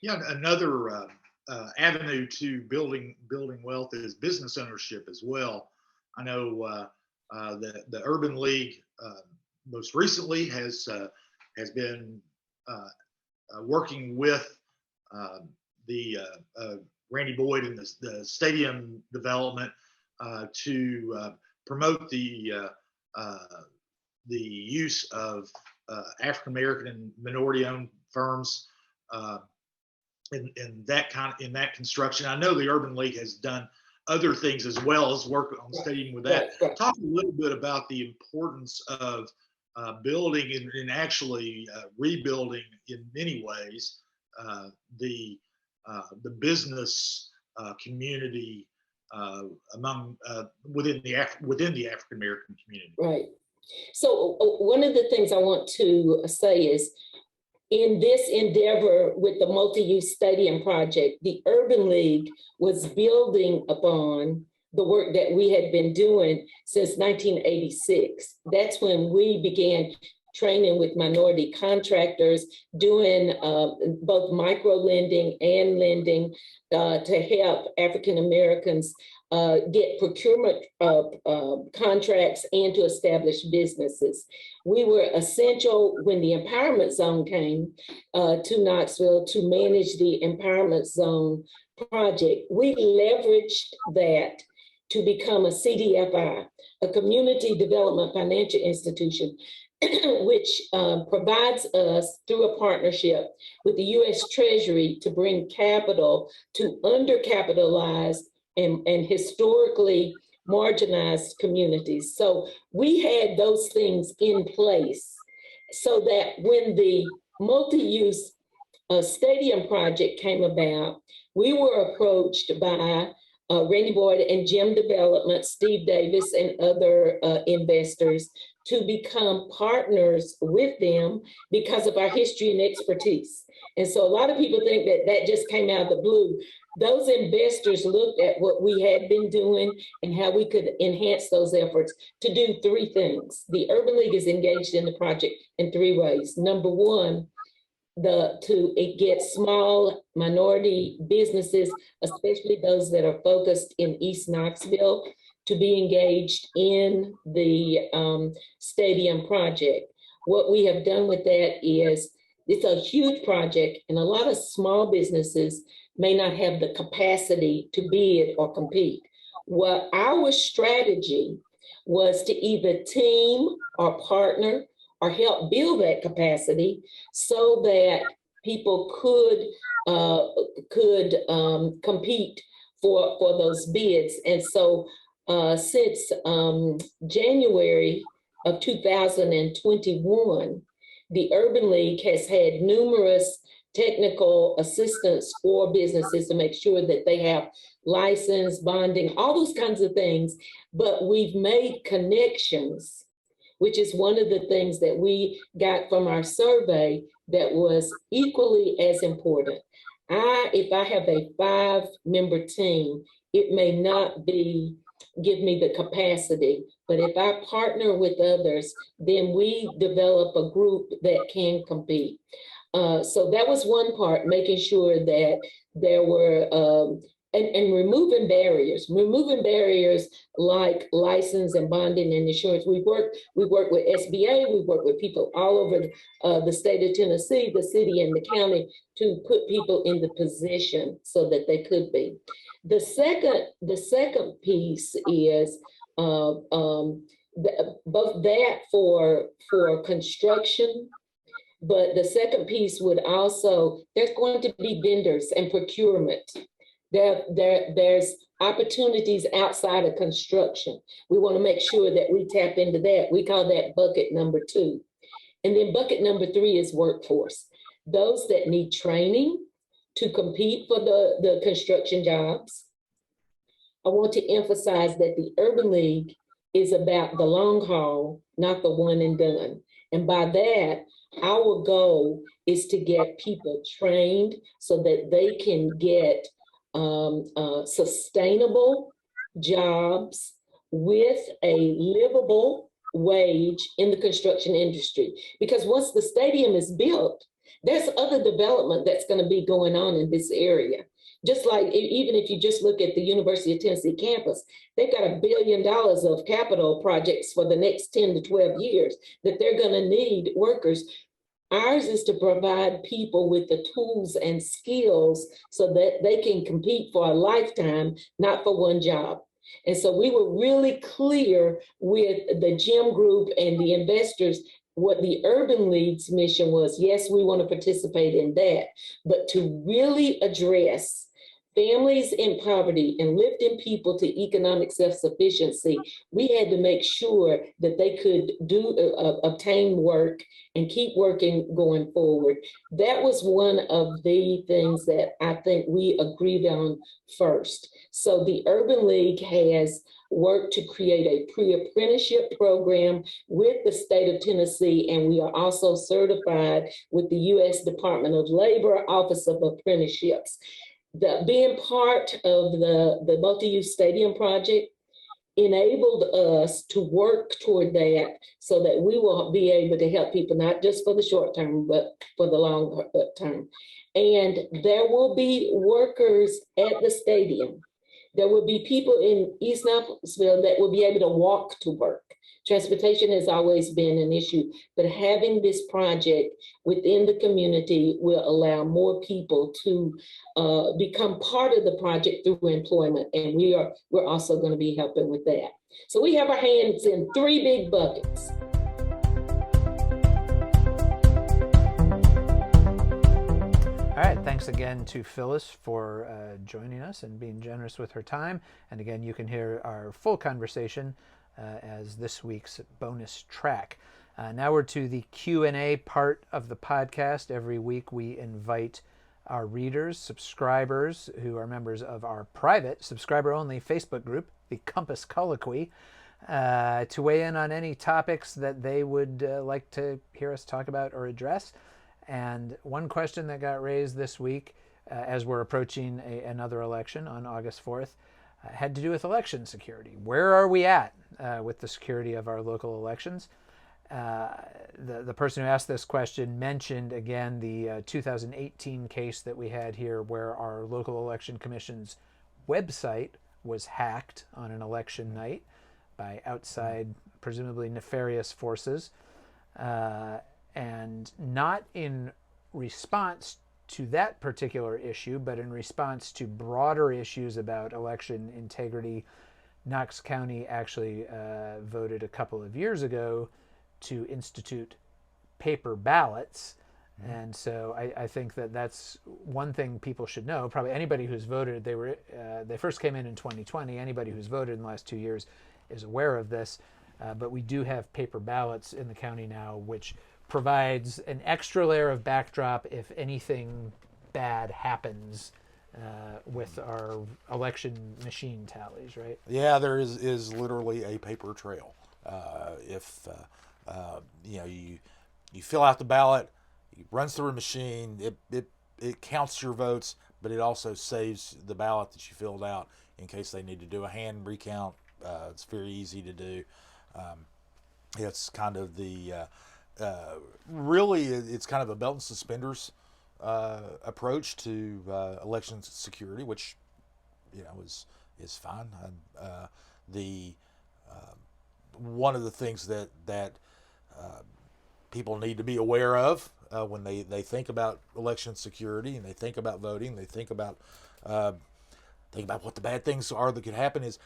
Yeah, another avenue to building wealth is business ownership as well. I know the Urban League most recently has been working with the Randy Boyd and the stadium development to promote the use of African American and minority-owned firms in that construction. I know the Urban League has done other things as well as work on stadium with that. Talk a little bit about the importance of building and actually rebuilding in many ways the business community within the African American community. Right. So one of the things I want to say is, in this endeavor with the multi-use stadium project, the Urban League was building upon the work that we had been doing since 1986. That's when we began training with minority contractors, doing both micro lending and lending to help African Americans get procurement contracts and to establish businesses. We were essential when the empowerment zone came to Knoxville to manage the empowerment zone project. We leveraged that to become a CDFI, a community development financial institution, which provides us through a partnership with the U.S. Treasury to bring capital to undercapitalized and historically marginalized communities. So we had those things in place so that when the multi-use stadium project came about, we were approached by Randy Boyd and Jim Development, Steve Davis, and other investors to become partners with them because of our history and expertise. And so a lot of people think that that just came out of the blue. Those investors looked at what we had been doing and how we could enhance those efforts to do three things. The Urban League is engaged in the project in three ways. Number one, to get small minority businesses, especially those that are focused in East Knoxville, to be engaged in the stadium project. What we have done with that is it's a huge project, and a lot of small businesses may not have the capacity to bid or compete. Well, our strategy was to either team or partner or help build that capacity so that people could compete for those bids. And so since January of 2021, the Urban League has had numerous technical assistance for businesses to make sure that they have license, bonding, all those kinds of things. But we've made connections, which is one of the things that we got from our survey that was equally as important. If I have a 5-member team, it may not give me the capacity, but if I partner with others, then we develop a group that can compete. So that was one part, making sure that there were, and removing barriers like license and bonding and insurance. We work with SBA, we work with people all over the state of Tennessee, the city and the county, to put people in the position so that they could be. The second piece is both that for construction, but the second piece would also, there's going to be vendors and procurement. There's opportunities outside of construction. We want to make sure that we tap into that. We call that bucket number 2. And then bucket number 3 is workforce. Those that need training to compete for the construction jobs. I want to emphasize that the Urban League is about the long haul, not the one and done. And by that, our goal is to get people trained so that they can get sustainable jobs with a livable wage in the construction industry. Because once the stadium is built, there's other development that's going to be going on in this area. Just like even if you just look at the University of Tennessee campus, they've got $1 billion of capital projects for the next 10 to 12 years that they're going to need workers. Ours is to provide people with the tools and skills so that they can compete for a lifetime, not for one job. And so we were really clear with the Jim Group and the investors what the Urban League's mission was. Yes, we want to participate in that, but to really address families in poverty and lifting people to economic self-sufficiency, we had to make sure that they could obtain work and keep working going forward. That was one of the things that I think we agreed on first. So the Urban League has worked to create a pre-apprenticeship program with the state of Tennessee, and we are also certified with the U.S. Department of Labor Office of Apprenticeships. Being part of the multi-use stadium project enabled us to work toward that so that we will be able to help people, not just for the short term, but for the long term. And there will be workers at the stadium. There will be people in East Knoxville that will be able to walk to work. Transportation has always been an issue, but having this project within the community will allow more people to become part of the project through employment, and we're also going to be helping with that. So we have our hands in 3 big buckets. All All right, thanks again to Phyllis for joining us and being generous with her time. And again, you can hear our full conversation as this week's bonus track. Now we're to the Q&A part of the podcast. Every week we invite our readers, subscribers who are members of our private subscriber-only Facebook group, the Compass Colloquy, to weigh in on any topics that they would like to hear us talk about or address. And one question that got raised this week, as we're approaching another election on August 4th, had to do with election security. Where are we at with the security of our local elections? The person who asked this question mentioned again the 2018 case that we had here where our local election commission's website was hacked on an election night by outside, presumably nefarious forces. And not in response to that particular issue, but in response to broader issues about election integrity, Knox County actually voted a couple of years ago to institute paper ballots. And so I think that that's one thing people should know. Probably anybody who's voted, they first came in 2020. Anybody who's voted in the last 2 years is aware of this. But we do have paper ballots in the county now, which provides an extra layer of backdrop if anything bad happens with our election machine tallies, right? Yeah, there is literally a paper trail. If you fill out the ballot, it runs through a machine, it counts your votes, but it also saves the ballot that you filled out in case they need to do a hand recount. It's very easy to do. It's kind of the really, it's kind of a belt and suspenders approach to election security, which is fine. One of the things that people need to be aware of when they think about election security and they think about voting, they think about what the bad things are that could happen is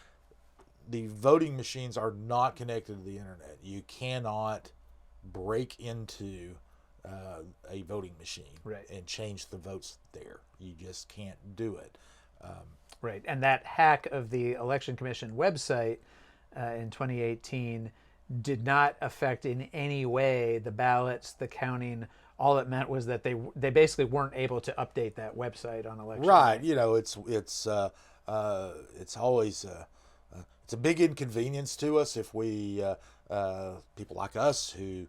the voting machines are not connected to the internet. You cannot break into a voting machine and change the votes there. You just can't do it. Right, and that hack of the Election Commission website in 2018 did not affect in any way the ballots, the counting. All it meant was that they basically weren't able to update that website on election. Right, it's always it's a big inconvenience to us if we people like us who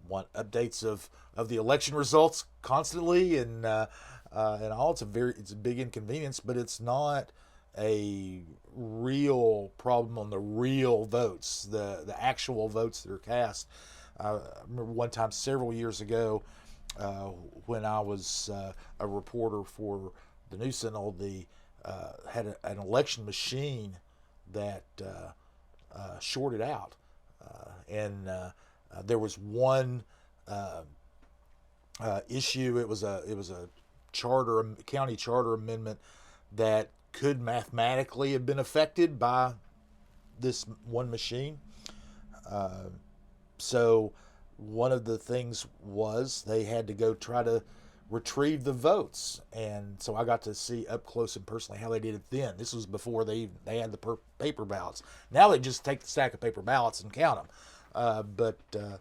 want updates of the election results constantly and all. It's a big inconvenience, but it's not a real problem on the real votes, the actual votes that are cast. I remember one time several years ago when I was a reporter for the News Sentinel, had an election machine that shorted out, and there was one issue. It was a county charter amendment that could mathematically have been affected by this one machine. So one of the things was they had to go try to retrieve the votes, and so I got to see up close and personally how they did it then. This was before they had the paper ballots. Now they just take the stack of paper ballots and count them. But it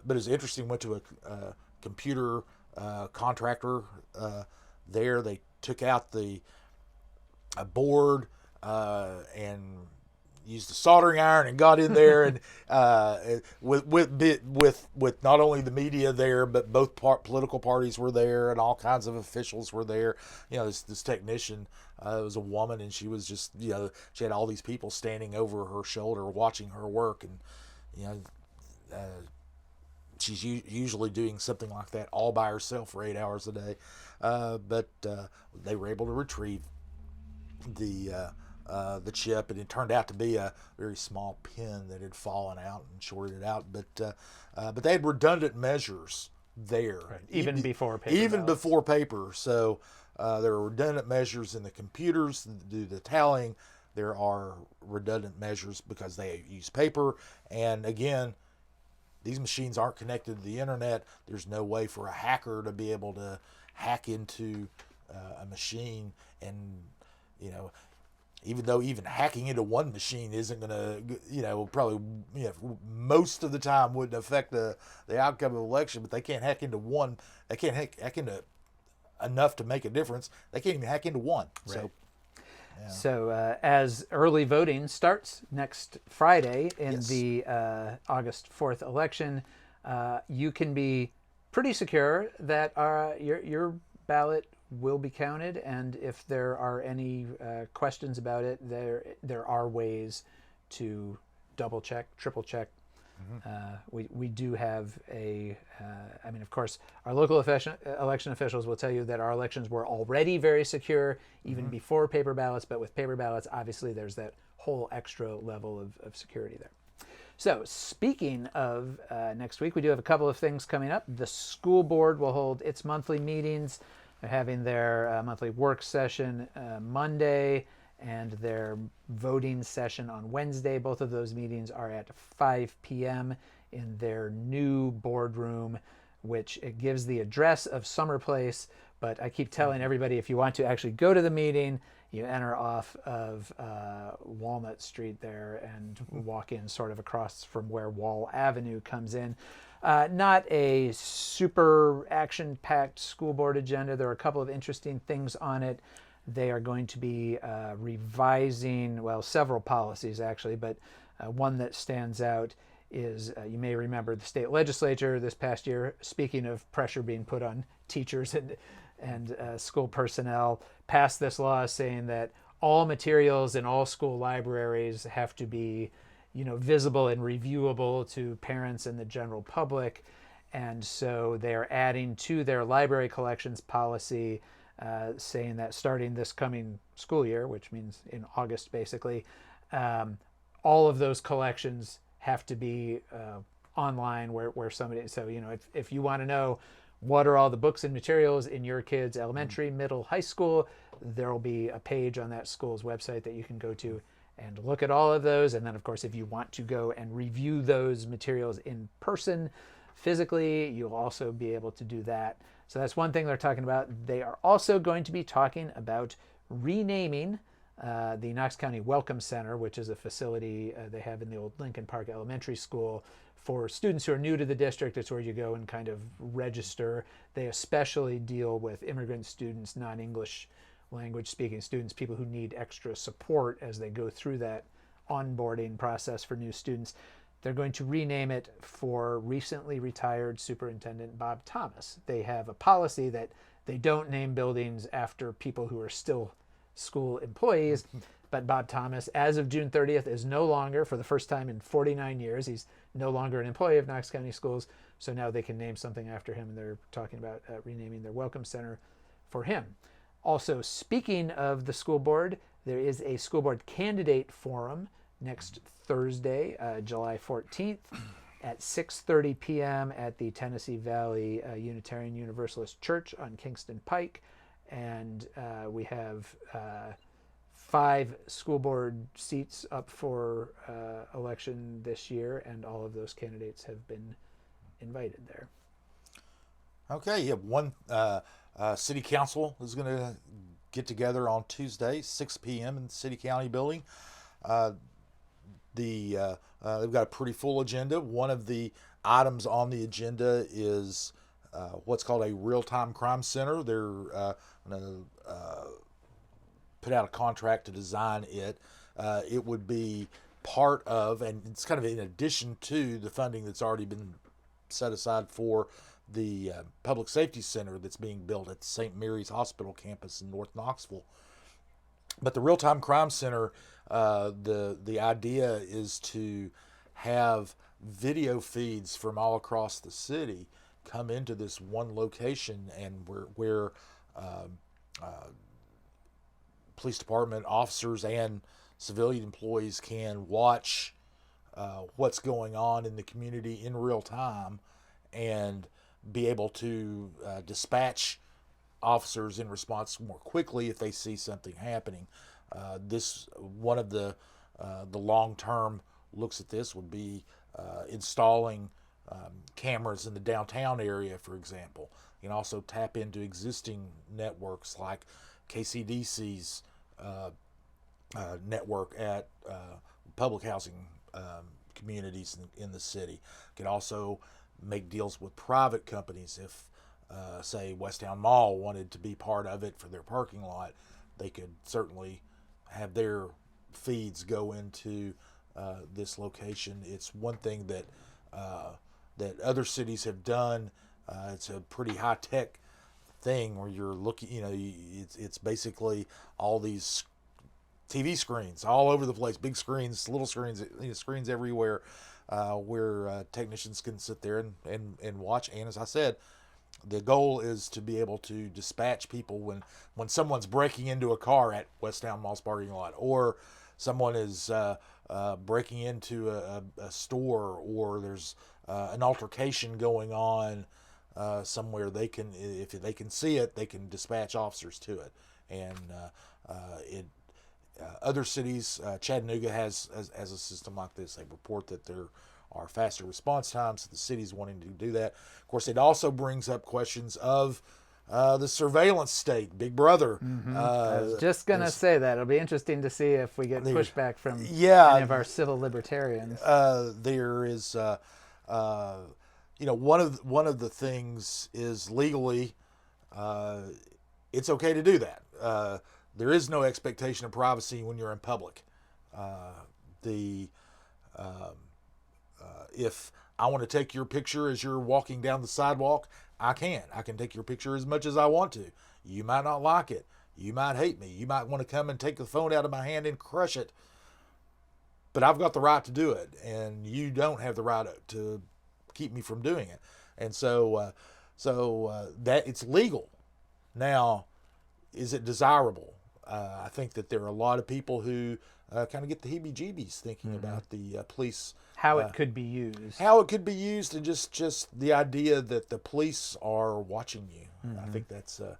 was interesting. Went to a computer contractor there. They took out the board and used a soldering iron and got in there and with not only the media there, but both political parties were there and all kinds of officials were there. This technician was a woman, and she was just she had all these people standing over her shoulder watching her work, and she's usually doing something like that all by herself for 8 hours a day. But they were able to retrieve the chip, and it turned out to be a very small pin that had fallen out and shorted it out. But they had redundant measures there, right. Even before paper. Even before paper. So there are redundant measures in the computers that do the tallying. There are redundant measures because they use paper. And again, these machines aren't connected to the internet. There's no way for a hacker to be able to hack into a machine, and even though even hacking into one machine isn't going to, probably, most of the time wouldn't affect the outcome of the election, but they can't hack into one. They can't hack into enough to make a difference. They can't even hack into one. Right. Yeah. So as early voting starts next Friday in Yes. the August 4th election, you can be pretty secure that your ballot will be counted, and if there are any questions about it, there are ways to double check, triple check. We do have of course, our local election officials will tell you that our elections were already very secure even before paper ballots, but with paper ballots, obviously there's that whole extra level of security there. So speaking of next week, we do have a couple of things coming up. The school board will hold its monthly meetings. They're having their monthly work session Monday and their voting session on Wednesday. Both of those meetings are at 5 p.m. in their new boardroom, which it gives the address of Summer Place. But I keep telling everybody, if you want to actually go to the meeting, you enter off of Walnut Street there and walk in sort of across from where Wall Avenue comes in. Not a super action-packed school board agenda. There are a couple of interesting things on it. They are going to be revising, several policies actually, but one that stands out is, you may remember the state legislature this past year, speaking of pressure being put on teachers and school personnel, passed this law saying that all materials in all school libraries have to be visible and reviewable to parents and the general public. And so they're adding to their library collections policy, saying that starting this coming school year, which means in August basically, all of those collections have to be online where somebody, so if you want to know what are all the books and materials in your kids' elementary, middle, high school, there will be a page on that school's website that you can go to and look at all of those. And then, of course, if you want to go and review those materials in person, physically, you'll also be able to do that. So that's one thing they're talking about. They are also going to be talking about renaming the Knox County Welcome Center, which is a facility they have in the old Lincoln Park Elementary School for students who are new to the district. It's where you go and kind of register. They especially deal with immigrant students, non-English language speaking students, people who need extra support as they go through that onboarding process for new students. They're going to rename it for recently retired Superintendent Bob Thomas. They have a policy that they don't name buildings after people who are still school employees, but Bob Thomas, as of June 30th, is no longer, for the first time in 49 years, he's no longer an employee of Knox County Schools, so now they can name something after him, and they're talking about renaming their Welcome Center for him. Also, speaking of the school board, there is a school board candidate forum next Thursday, July 14th at 6:30 p.m. at the Tennessee Valley Unitarian Universalist Church on Kingston Pike. And we have 5 school board seats up for election this year, and all of those candidates have been invited there. Okay, you have one city council is going to get together on Tuesday, 6 p.m. in the city county building. They've got a pretty full agenda. One of the items on the agenda is what's called a real-time crime center. They're going to put out a contract to design it. It would be part of, and it's kind of in addition to, the funding that's already been set aside for the public safety center that's being built at St. Mary's Hospital campus in North Knoxville. But the real-time crime center, the idea is to have video feeds from all across the city come into this one location, and where police department officers and civilian employees can watch what's going on in the community in real time and be able to dispatch officers in response more quickly if they see something happening. This one of the long-term looks at this would be installing cameras in the downtown area, for example. You can also tap into existing networks like KCDC's network at public housing communities in the city. You can also make deals with private companies. If, say, Westtown Mall wanted to be part of it for their parking lot, they could certainly have their feeds go into this location. It's one thing that that other cities have done. It's a pretty high tech thing where you're looking. It's basically all these TV screens all over the place, big screens, little screens, screens everywhere, where technicians can sit there and watch. And as I said, the goal is to be able to dispatch people when someone's breaking into a car at Westtown Mall's parking lot, or someone is breaking into a store, or there's an altercation going on somewhere. They can, if they can see it, they can dispatch officers to it. And other cities, Chattanooga has a system like this. They report that there are faster response times. The city's wanting to do that. Of course, it also brings up questions of the surveillance state, Big Brother. I was just going to say that. It'll be interesting to see if we get pushback from any of our civil libertarians. There is, one of the things is legally, it's okay to do that. There is no expectation of privacy when you're in public. If I want to take your picture as you're walking down the sidewalk, I can. I can take your picture as much as I want to. You might not like it. You might hate me. You might want to come and take the phone out of my hand and crush it. But I've got the right to do it, and you don't have the right to keep me from doing it. And so that it's legal. Now, is it desirable? I think that there are a lot of people who kind of get the heebie-jeebies thinking about the police. How it could be used. How it could be used, and just the idea that the police are watching you. I think that's... well,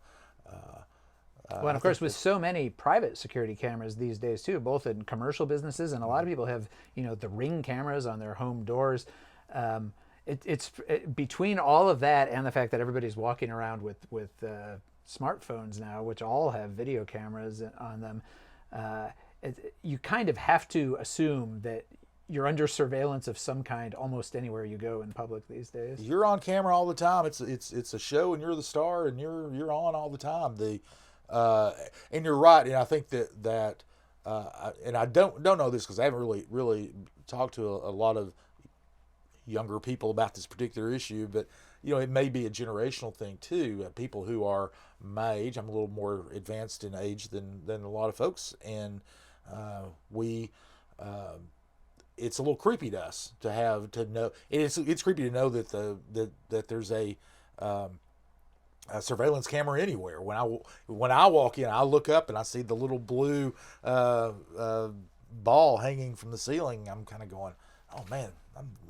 and of course, with so many private security cameras these days too, both in commercial businesses, and a lot of people have, the Ring cameras on their home doors. It's between all of that and the fact that everybody's walking around with smartphones now, which all have video cameras on them, you kind of have to assume that you're under surveillance of some kind almost anywhere you go in public these days. You're on camera all the time. It's a show, and you're the star, and you're on all the time. And you're right, and I think that and I don't know this because I haven't really talked to a lot of younger people about this particular issue, but it may be a generational thing too. People who are my age, I'm a little more advanced in age than a lot of folks, and it's a little creepy to us to know. It's creepy to know that there's a surveillance camera anywhere. When I walk in, I look up and I see the little blue ball hanging from the ceiling. I'm kind of going, oh man,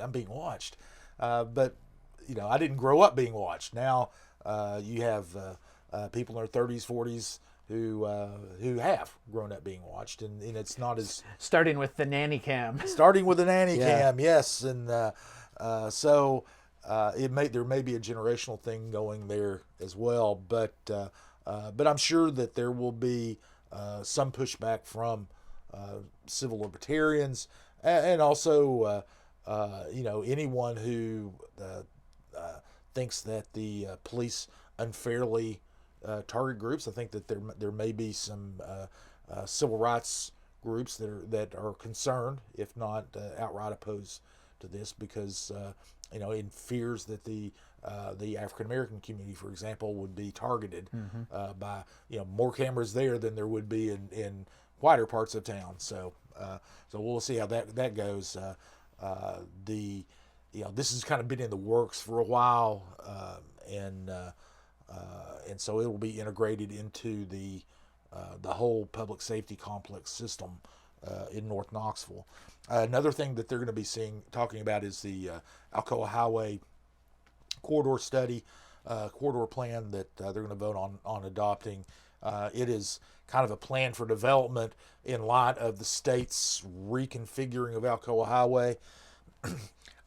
I'm being watched. But I didn't grow up being watched. Now you have people in their 30s, 40s who have grown up being watched, and it's not as starting with the nanny cam. Cam, yes, and so there may be a generational thing going there as well, but I'm sure that there will be some pushback from civil libertarians, and also anyone who thinks that the police unfairly target groups. I think that there may be some civil rights groups that are concerned, if not outright opposed to this, because in fears that the African American community, for example, would be targeted by more cameras there than there would be in whiter parts of town. So we'll see how that goes. This has kind of been in the works for a while, and so it will be integrated into the whole public safety complex system in North Knoxville. Another thing that they're going to be talking about is the Alcoa Highway corridor study, corridor plan that they're going to vote on adopting. It is kind of a plan for development in light of the state's reconfiguring of Alcoa Highway.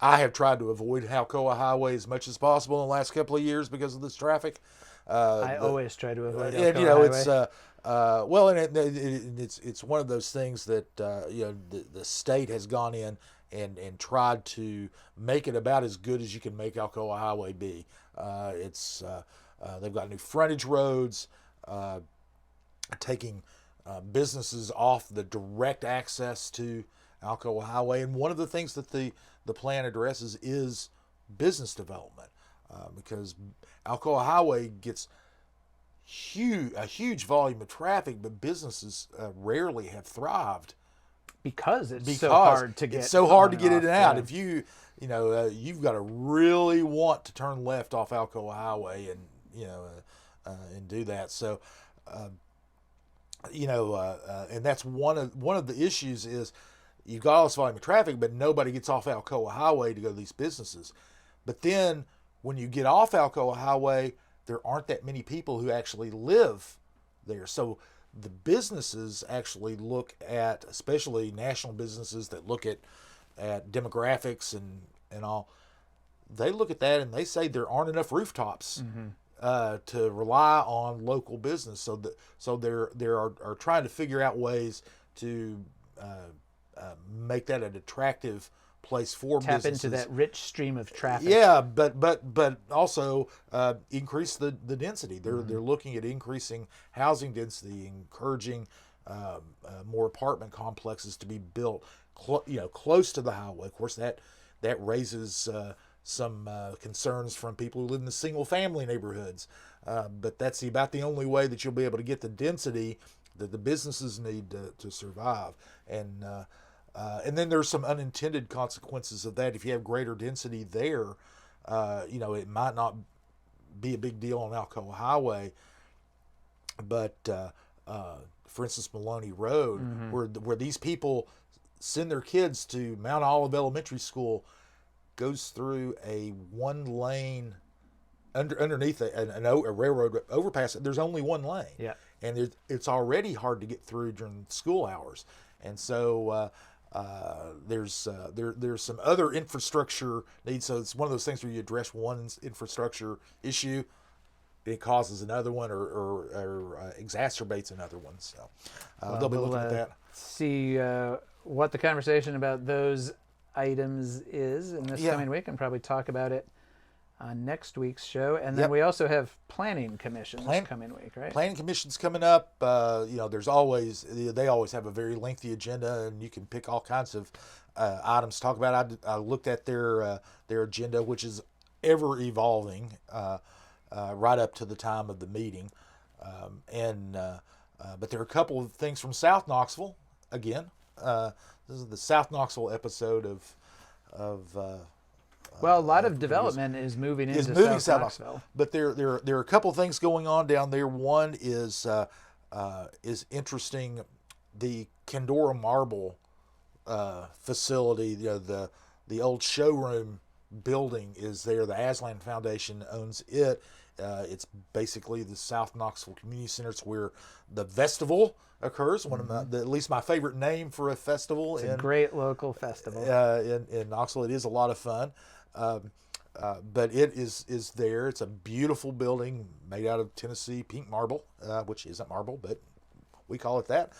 I have tried to avoid Alcoa Highway as much as possible in the last couple of years because of this traffic. I always try to avoid And Alcoa Highway. it's well, and it's one of those things that the state has gone in and tried to make it about as good as you can make Alcoa Highway be. They've got new frontage roads, taking businesses off the direct access to Alcoa Highway, and one of the things that the plan addresses is business development, because Alcoa Highway gets a huge volume of traffic, but businesses rarely have thrived because it's so hard to get. It's so hard to get on in and off, out. If you've got to really want to turn left off Alcoa Highway and do that. So, and that's one of the issues is you've got all this volume of traffic, but nobody gets off Alcoa Highway to go to these businesses. But then when you get off Alcoa Highway, there aren't that many people who actually live there. So the businesses actually look at, especially national businesses that look at demographics and all, they look at that and they say there aren't enough rooftops to rely on local business. So they're trying to figure out ways to make that an attractive place for tap businesses. into that rich stream of traffic. Yeah, but also increase the density. They're looking at increasing housing density, encouraging more apartment complexes to be built close to the highway. Of course, that raises some concerns from people who live in the single family neighborhoods. But that's about the only way that you'll be able to get the density that the businesses need to survive. And then there's some unintended consequences of that. If you have greater density there, it might not be a big deal on Alcoa Highway, but for instance, Maloney Road, where these people send their kids to Mount Olive Elementary School, goes through a one-lane underneath a railroad overpass. There's only one lane, and it's already hard to get through during school hours, and so there's some other infrastructure needs. So it's one of those things where you address one infrastructure issue, it causes another one or exacerbates another one. So they'll be looking at that. See what the conversation about those items is in this coming week, and probably talk about it on next week's show. And then we also have planning commissions coming week, right? Planning commissions coming up. They always have a very lengthy agenda, and you can pick all kinds of items to talk about. I looked at their agenda, which is ever evolving, right up to the time of the meeting. But there are a couple of things from South Knoxville. Again, this is the South Knoxville episode of well, a lot of development is moving into South Knoxville. But there are a couple of things going on down there. One is interesting. The Kendora Marble facility, the old showroom building is there. The Aslan Foundation owns it. It's basically the South Knoxville Community Center. It's where the festival occurs. One of at least my favorite name for a festival. It's a great local festival. In Knoxville, it is a lot of fun. But it is there. It's a beautiful building made out of Tennessee pink marble, which isn't marble, but we call it that.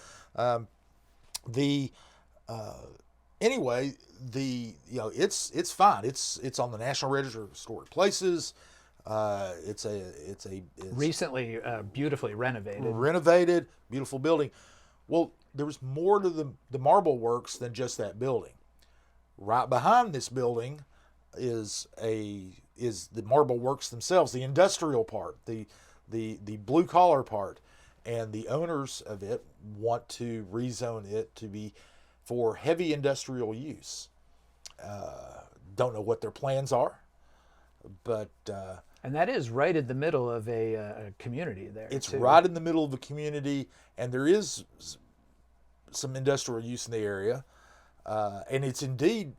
It's fine. It's on the National Register of Historic Places. It's recently beautifully renovated. Renovated, beautiful building. Well, there was more to the marble works than just that building. Right behind this building is the marble works themselves, the industrial part, the blue collar part, and the owners of it want to rezone it to be for heavy industrial use. Don't know what their plans are, but and that is right in the middle of a community there. It's right in the middle of the community, and there is some industrial use in the area, and it's indeed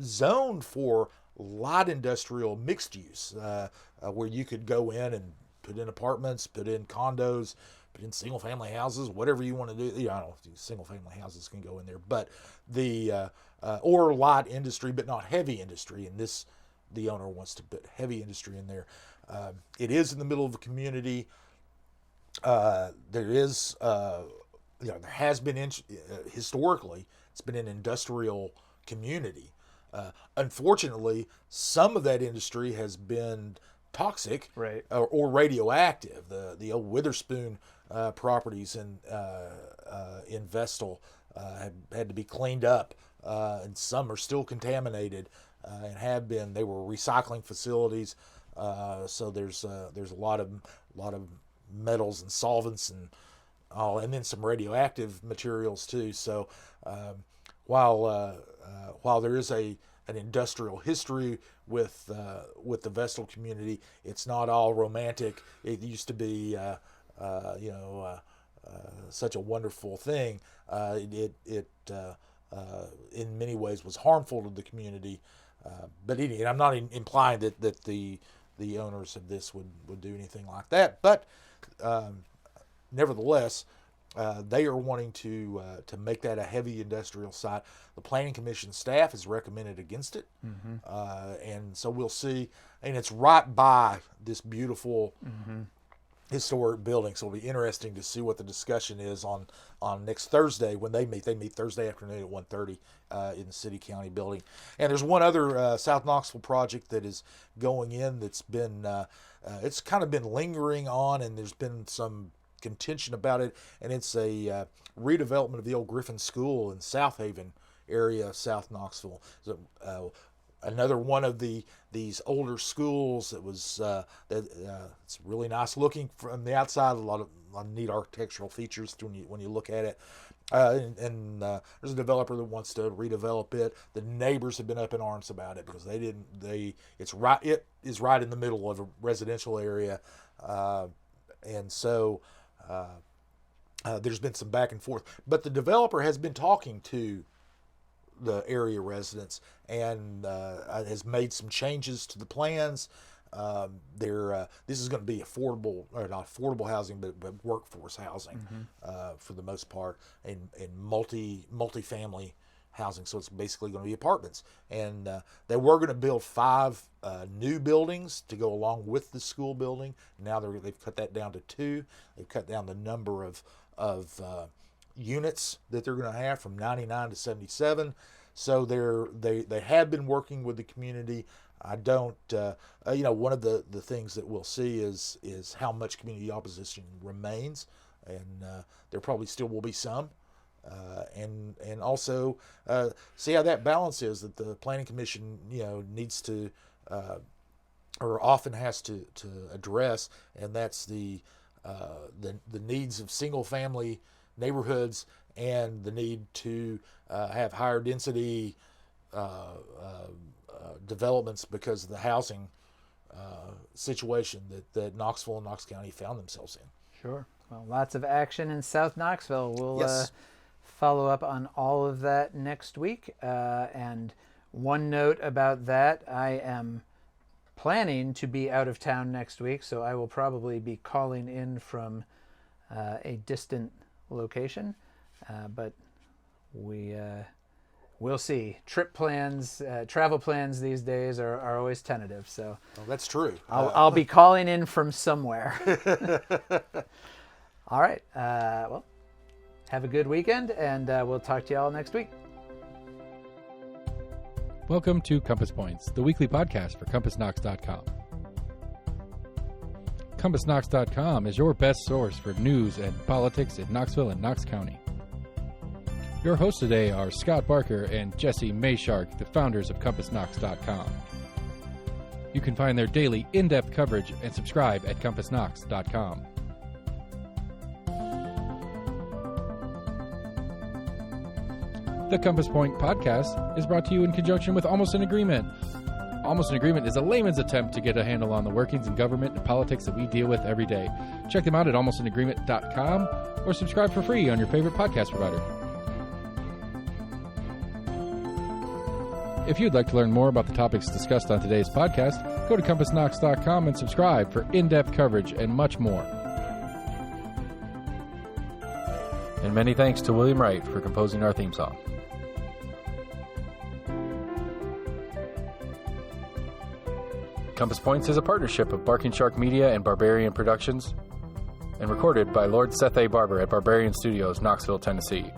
zoned for light industrial mixed use, where you could go in and put in apartments, put in condos, put in single family houses, whatever you want to do. I don't know if single family houses can go in there, but the or light industry, but not heavy industry. And the owner wants to put heavy industry in there. It is in the middle of a community. There is, there has been historically, it's been an industrial community. Unfortunately, some of that industry has been toxic, Right. or radioactive. The old Witherspoon properties in Vestal have had to be cleaned up, and some are still contaminated and have been. They were recycling facilities, so there's a lot of metals and solvents and all, and then some radioactive materials too. So while there is an industrial history with the Vestal community, it's not all romantic. It used to be such a wonderful thing. It in many ways was harmful to the community. But I'm not implying that the owners of this would do anything like that. But nevertheless, they are wanting to make that a heavy industrial site. The Planning Commission staff has recommended against it, and so we'll see. And it's right by this beautiful historic building, so it'll be interesting to see what the discussion is on next Thursday when they meet. They meet Thursday afternoon at 1:30 in the City County building. And there's one other South Knoxville project that is going in that's been it's kind of been lingering on, and there's been some contention about it, and it's a redevelopment of the old Griffin School in South Haven area of South Knoxville. So, another one of these older schools that was it's really nice looking from the outside. A lot of neat architectural features when you look at it. And there's a developer that wants to redevelop it. The neighbors have been up in arms about it because it is right in the middle of a residential area, and so there's been some back and forth. But the developer has been talking to the area residents and has made some changes to the plans. This is going to be affordable, or not affordable housing, but workforce housing for the most part, and multi-family housing. So it's basically going to be apartments. And they were going to build 5 new buildings to go along with the school building. Now they've cut that down to 2. They've cut down the number of units that they're going to have from 99 to 77. So they have been working with the community. I don't, one of the things that we'll see is how much community opposition remains, and there probably still will be some, and also see how that balance is that the Planning Commission needs to or often has to address, and that's the needs of single family neighborhoods and the need to have higher density developments because of the housing situation that Knoxville and Knox County found themselves in. Sure. Well, lots of action in South Knoxville. We'll Yes. follow up on all of that next week. And one note about that, I am planning to be out of town next week, so I will probably be calling in from a distant location. But we'll see. Trip plans, travel plans these days are always tentative. So Well, that's true. I'll be calling in from somewhere. All right. Well, have a good weekend, and we'll talk to you all next week. Welcome to Compass Points, the weekly podcast for CompassKnox.com. CompassKnox.com is your best source for news and politics in Knoxville and Knox County. Your hosts today are Scott Barker and Jesse Mayshark, the founders of CompassKnox.com. You can find their daily in-depth coverage and subscribe at CompassKnox.com. The Compass Point podcast is brought to you in conjunction with Almost an Agreement. Almost an Agreement is a layman's attempt to get a handle on the workings in government and politics that we deal with every day. Check them out at almostanagreement.com or subscribe for free on your favorite podcast provider. If you'd like to learn more about the topics discussed on today's podcast, go to CompassKnox.com and subscribe for in-depth coverage and much more. And many thanks to William Wright for composing our theme song. Compass Points is a partnership of Barking Shark Media and Barbarian Productions, and recorded by Lord Seth A. Barber at Barbarian Studios, Knoxville, Tennessee.